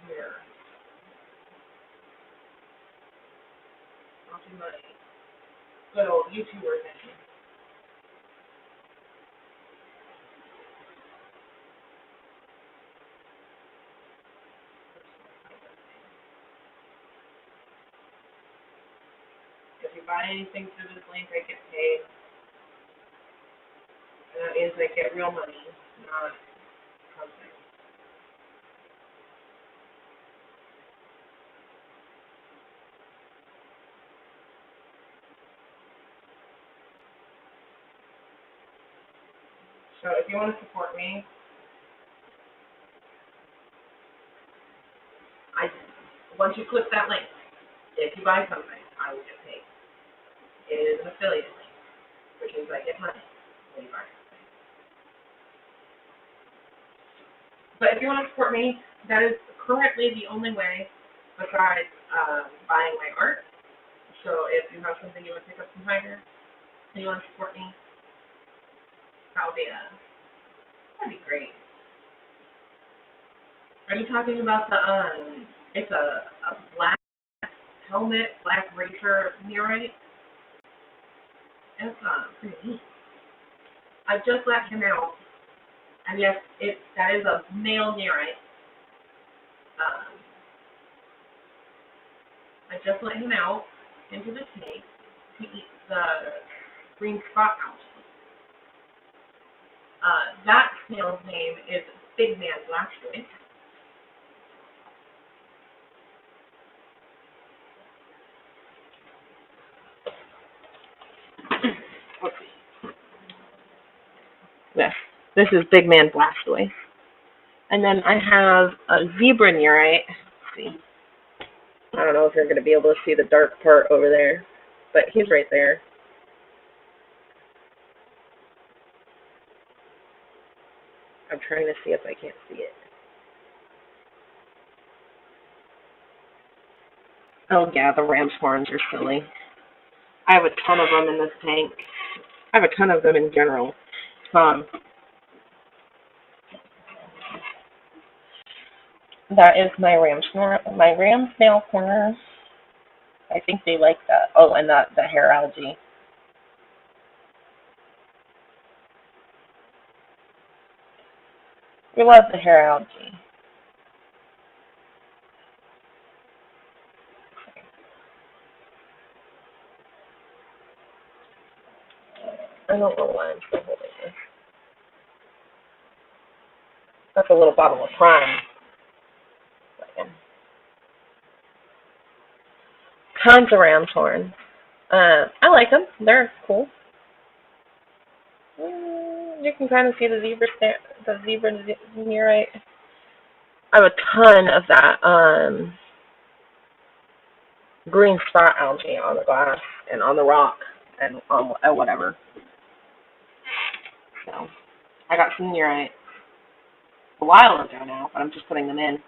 Here. Watching my good old YouTuber thing. If you buy anything through this link, I get paid. And that means I get real money, not something. So if you want to support me, once you click that link, if you buy something, I will get paid. It is an affiliate link, which means I get money when you buy something. But if you want to support me, that is currently the only way, besides buying my art. So if you have something you want to pick up from Tiger and you want to support me, that'd be great. Are you talking about the it's a black helmet, black racer murite? It's pretty neat. I just let him out. And yes, that is a male murite. Um, I just let him out into the tank to eat the green spot algae. That snail's name is Big Man Blackstreet. Yes, this is Big Man Blastoise. And then I have a zebra murite. Let's see. I don't know if you're going to be able to see the dark part over there, but he's right there. I'm trying to see if I can't see it. Oh yeah, the ram's horns are silly. I have a ton of them in this tank. I have a ton of them in general. That is my ram snail corner. I think they like that. Oh, and the hair algae. We love the hair algae. I don't know why I'm still holding this. That's a little bottle of prime. Tons of ram's horns. I like them. They're cool. You can kind of see the zebra murite. I have a ton of that green spot algae on the glass and on the rock and on whatever. So I got some murite a while ago now, but I'm just putting them in.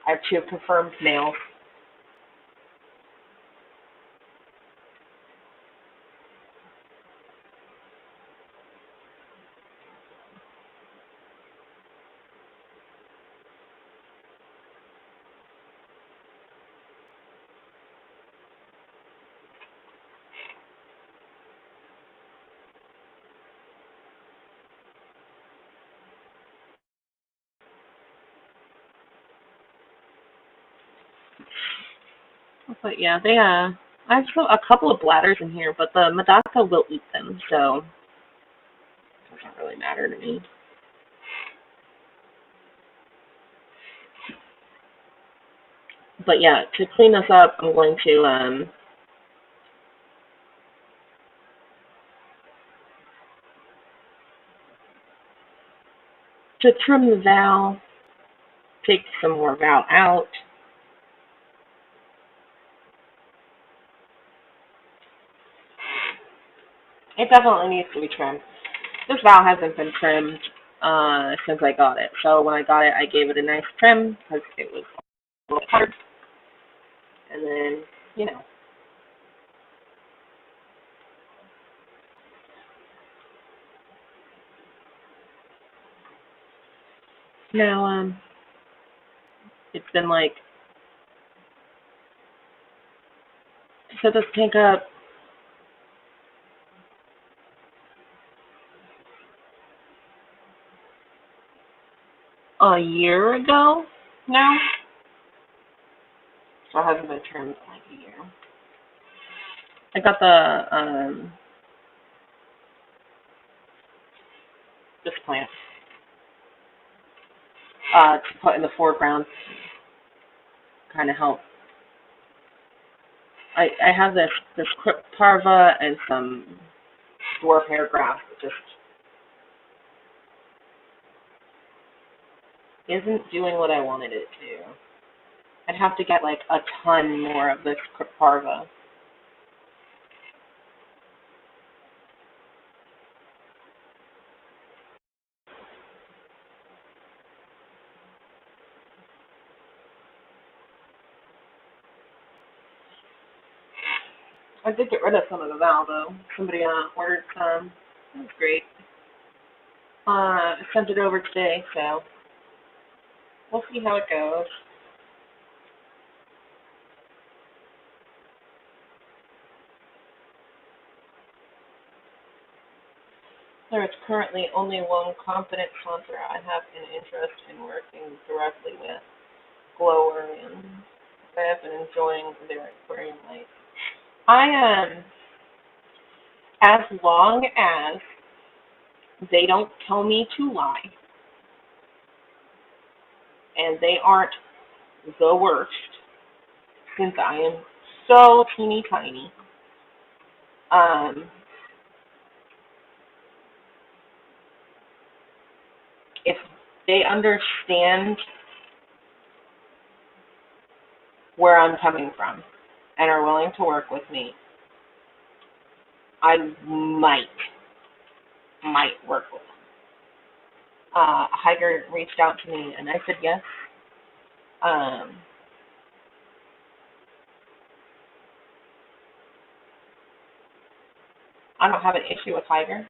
I have 2 confirmed males. But yeah, I have a couple of bladders in here, but the Medaka will eat them, so it doesn't really matter to me. But yeah, to clean this up, I'm going to trim the valve, take some more valve out. It definitely needs to be trimmed. This valve hasn't been trimmed since I got it. So when I got it, I gave it a nice trim because it was a little hard. And then, you know. Now, it's been like, to set this tank up, a year ago now. So it hasn't been trimmed in like a year. I got this plant to put in the foreground, kind of help. I have this crypt parva and some dwarf hair grass that just isn't doing what I wanted it to. I'd have to get like a ton more of this crypt parva. I did get rid of some of the Val though. Somebody ordered some. That was great. Sent it over today, so we'll see how it goes. There is currently only one confident sponsor I have an interest in working directly with, Glowarians. I have been enjoying their aquarium life. As long as they don't tell me to lie, and they aren't the worst, since I am so teeny tiny, if they understand where I'm coming from and are willing to work with me, I might work with them. Higer reached out to me, and I said yes. I don't have an issue with Higer.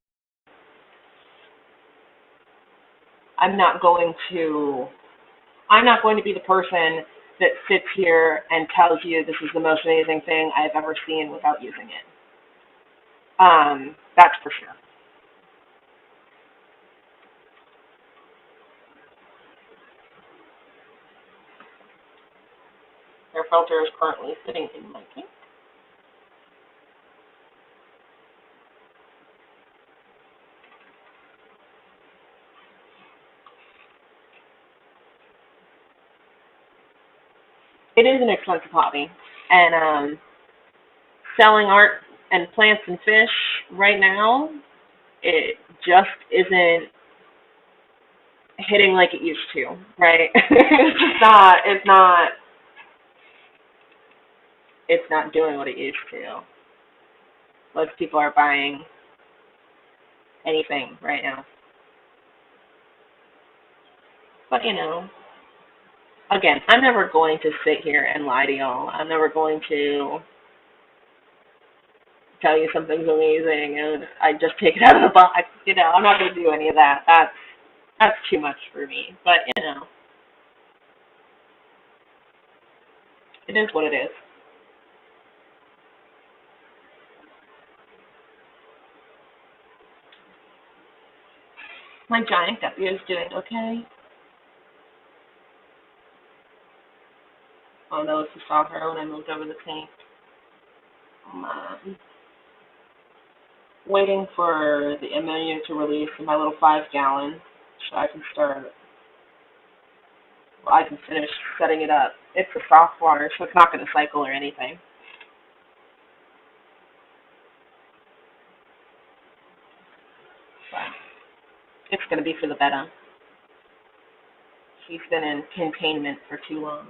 I'm not going to be the person that sits here and tells you this is the most amazing thing I've ever seen without using it. That's for sure. Their filter is currently sitting in my tank. It is an expensive hobby, and selling art and plants and fish right now, it just isn't hitting like it used to, right? It's just not. It's not doing what it used to. Most people are buying anything right now. But again, I'm never going to sit here and lie to y'all. I'm never going to tell you something's amazing and I just take it out of the box. I'm not going to do any of that. That's too much for me. But it is what it is. My giant guppy is doing okay. Oh no, if you saw her when I moved over the tank. Waiting for the ammonia to release in my little 5-gallon so I can finish setting it up. It's a soft water, so it's not going to cycle or anything. But it's going to be for the better. She's been in containment for too long.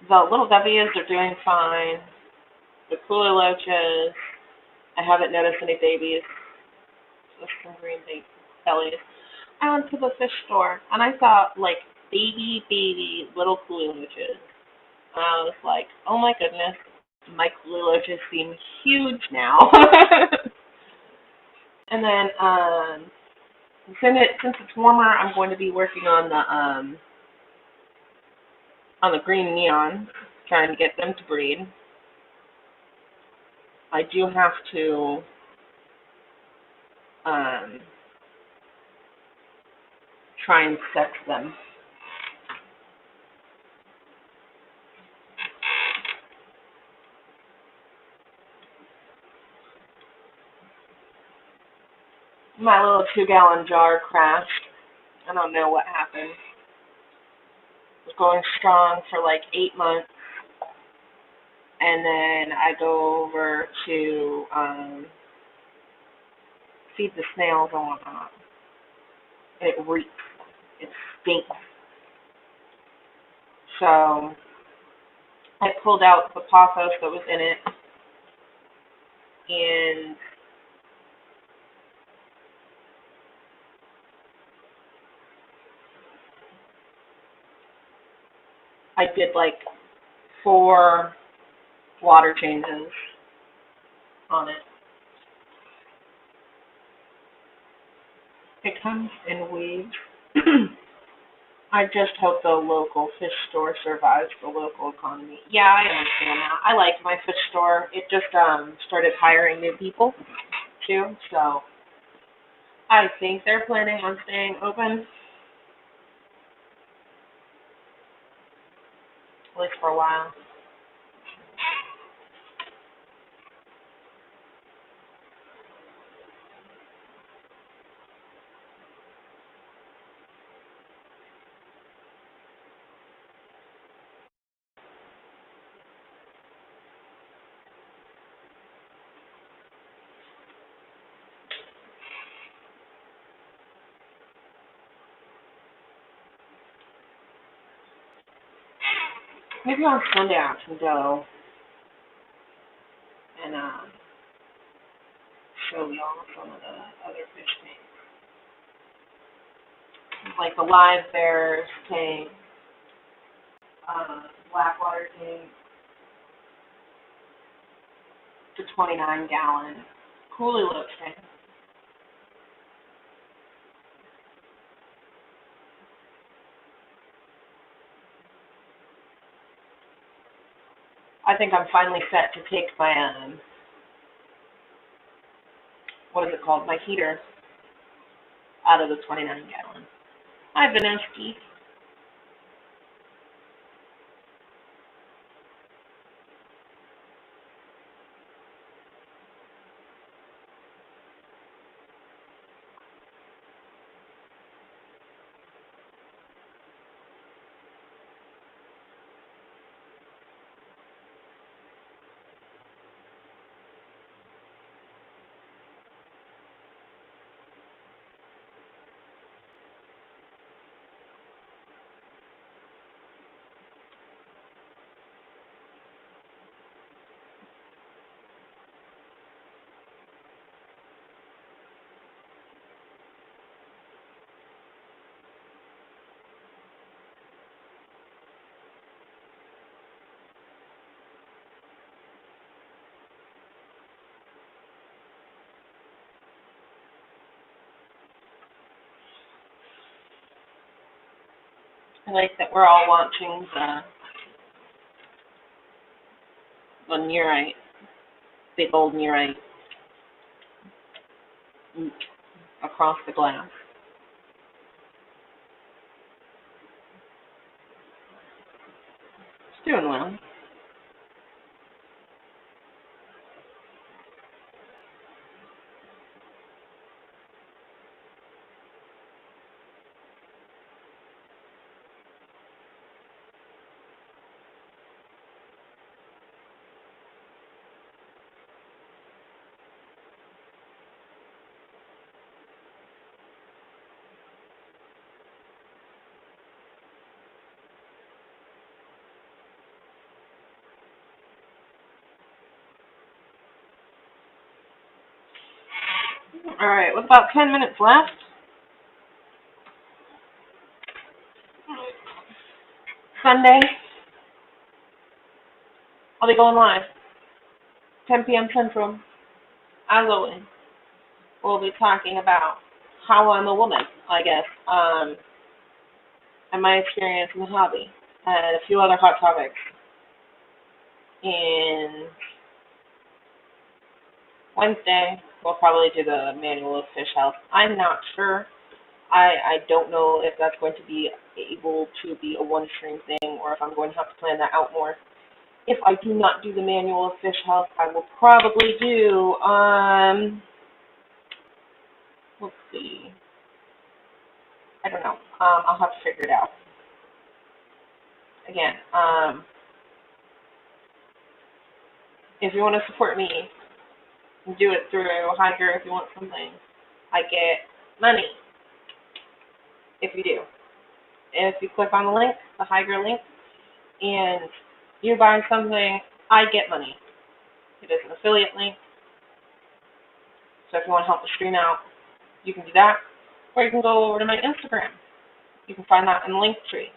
The little W's are doing fine. The cooler loaches, I haven't noticed any babies. Just some green bellies. I went to the fish store and I saw like baby little cooler loaches. And I was like, oh my goodness, my cooler loaches seem huge now. And then since it's warmer, I'm going to be working on the green neon, trying to get them to breed. I do have to try and sex them. My little 2-gallon jar crashed. I don't know what happened. It was going strong for like 8 months. And then I go over to feed the snails and whatnot. It reeks. It stinks. So I pulled out the pothos that was in it, and I did like 4 water changes on it. It comes in waves. I just hope the local fish store survives the local economy. Yeah, I understand that. I like my fish store. It just started hiring new people too, so I think they're planning on staying open at least for a while. Maybe on Sunday I can go and show y'all some of the other fish tanks. Like the live bears tank, blackwater tank, the 29-gallon Coolie Loops tank. I think I'm finally set to take my, what is it called, my heater out of the 29-gallon. Hi, Vaneski. I like that we're all watching the nearite, big old nearite across the glass. It's doing well. All right, with about 10 minutes left, Sunday, I'll be going live, 10 p.m. Central. As always, we'll be talking about how I'm a woman, I guess, and my experience in the hobby, and a few other hot topics. And Wednesday, we'll probably do the manual of fish health. I'm not sure. I don't know if that's going to be able to be a one-stream thing or if I'm going to have to plan that out more. If I do not do the manual of fish health, I will probably do, let's see. I don't know. I'll have to figure it out. Again, if you want to support me, do it through Hiker if you want something. I get money if you do. If you click on the link, the Hiker link, and you buy something, I get money. It is an affiliate link. So if you want to help the stream out, you can do that. Or you can go over to my Instagram. You can find that in the link tree.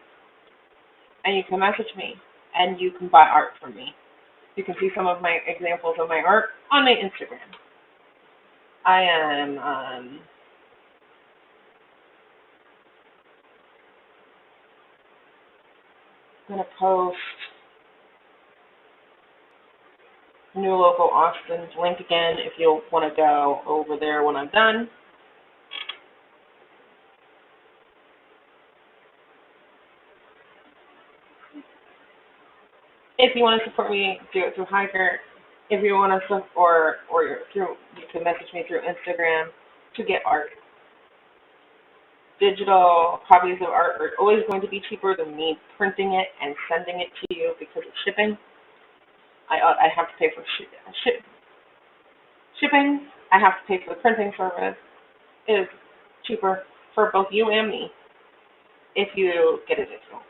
And you can message me and you can buy art from me. You can see some of my examples of my art on my Instagram. I am going to post New Local Austin's link again if you'll want to go over there when I'm done. If you want to support me, do it through Hiker. If you want to you can message me through Instagram to get art. Digital copies of art are always going to be cheaper than me printing it and sending it to you because of shipping. I have to pay for shipping. I have to pay for the printing service. It is cheaper for both you and me if you get a digital.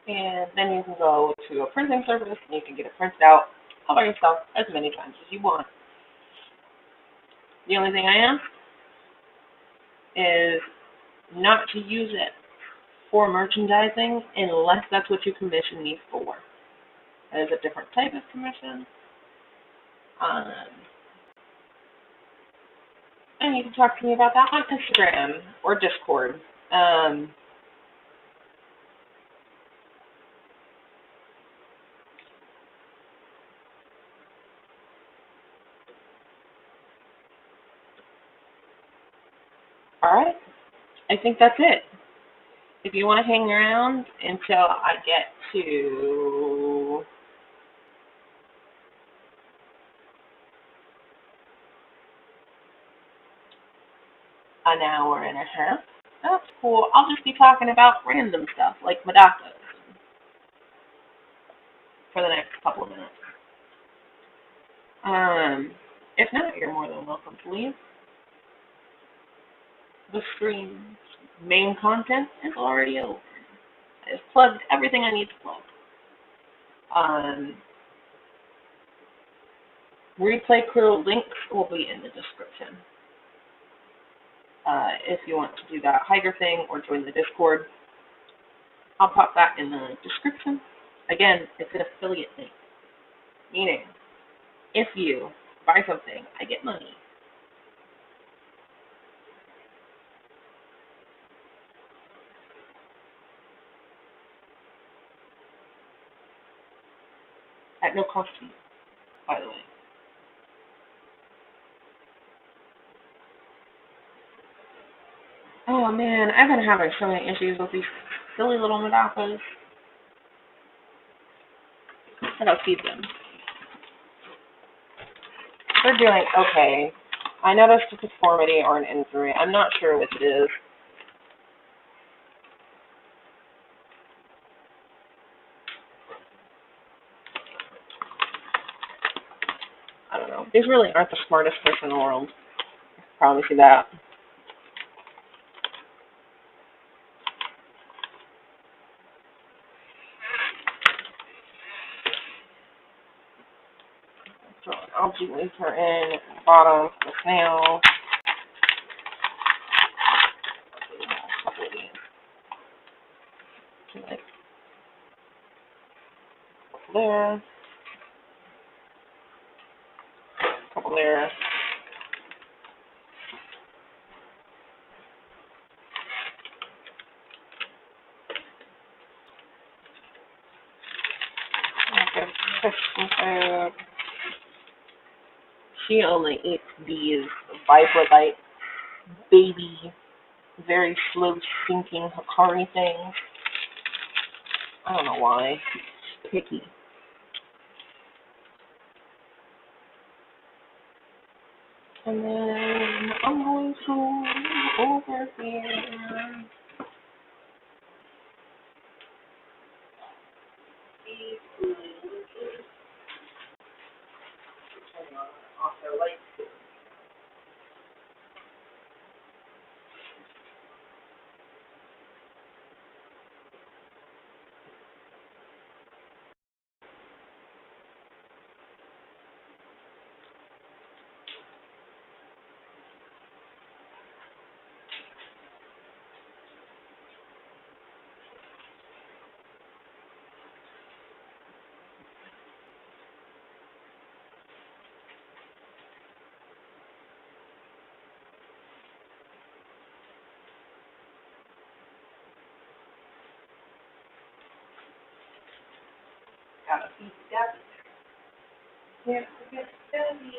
And then you can go to a printing service and you can get it printed out all by yourself as many times as you want. The only thing I ask is not to use it for merchandising unless that's what you commission me for. That is a different type of commission. And you can talk to me about that on Instagram or Discord. All right. I think that's it. If you want to hang around until I get to an hour and a half, that's cool. I'll just be talking about random stuff like Madaka for the next couple of minutes. If not, you're more than welcome to leave. The stream's main content is already open. I just plugged everything I need to plug. Replay crew links will be in the description. If you want to do that Hiker thing or join the Discord, I'll pop that in the description. Again, it's an affiliate link, meaning if you buy something, I get money. At no cost to you, by the way. Oh man, I've been having so many issues with these silly little Madakas. I gotta feed them. They're doing okay. I noticed a deformity or an injury. I'm not sure which it is. I don't know. These really aren't the smartest fish in the world. Probably see that. So I'll just leave her in at the bottom for the snail. Like there. Couple there. Okay, fish some food. She only eats these vibrolite baby, very slow sinking Hikari things. I don't know why. She's picky. And then I'm going to over here. Off their lights. Gotta feed Debbie. Can't forget Debbie.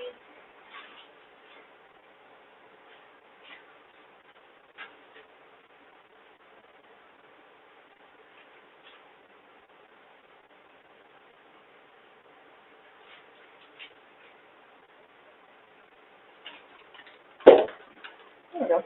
There we go.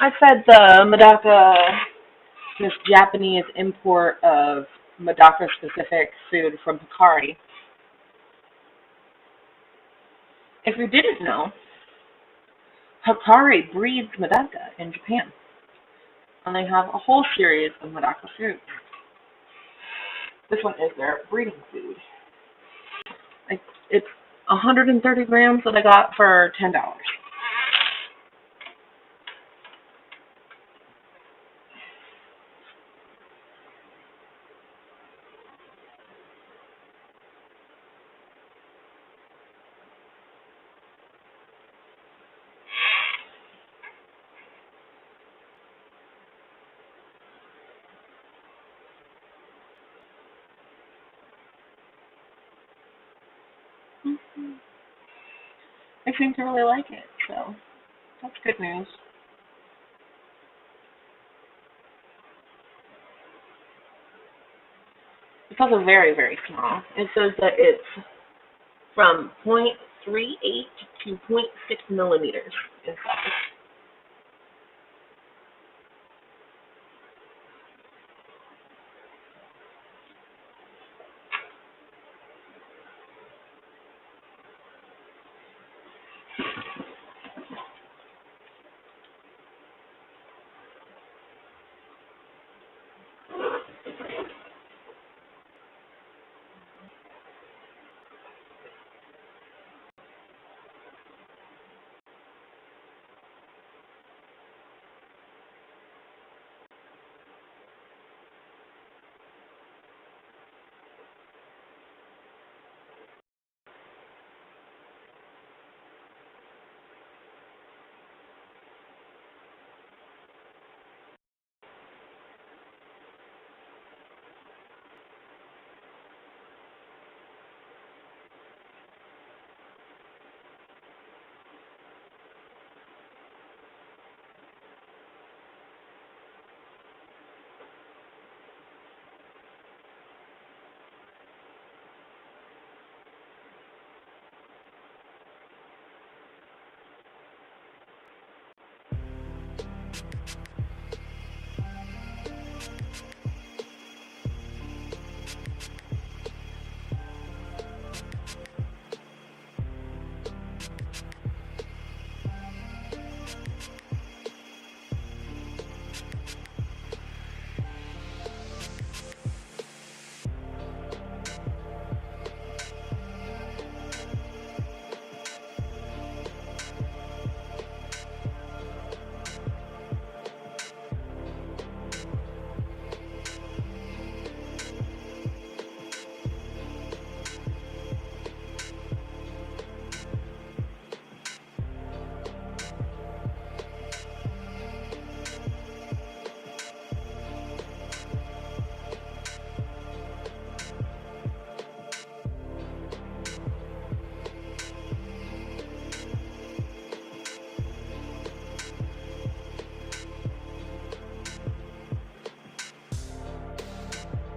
I fed the Medaka this Japanese import of Medaka-specific food from Hikari. If you didn't know, Hikari breeds Medaka in Japan, and they have a whole series of Medaka foods. This one is their breeding food. It's 130 grams that I got for $10. I seem to really like it, so that's good news. It's also very, very small. It says that it's from 0.38 to 0.6 millimeters in size.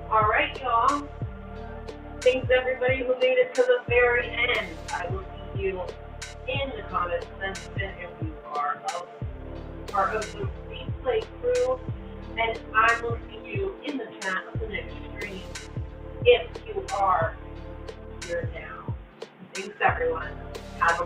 Alright, y'all. Thanks everybody who made it to the very end. I will see you in the comments section if you are a part of the playthrough, and I will see you in the chat of the next stream if you are here now. Thanks, everyone. Have a great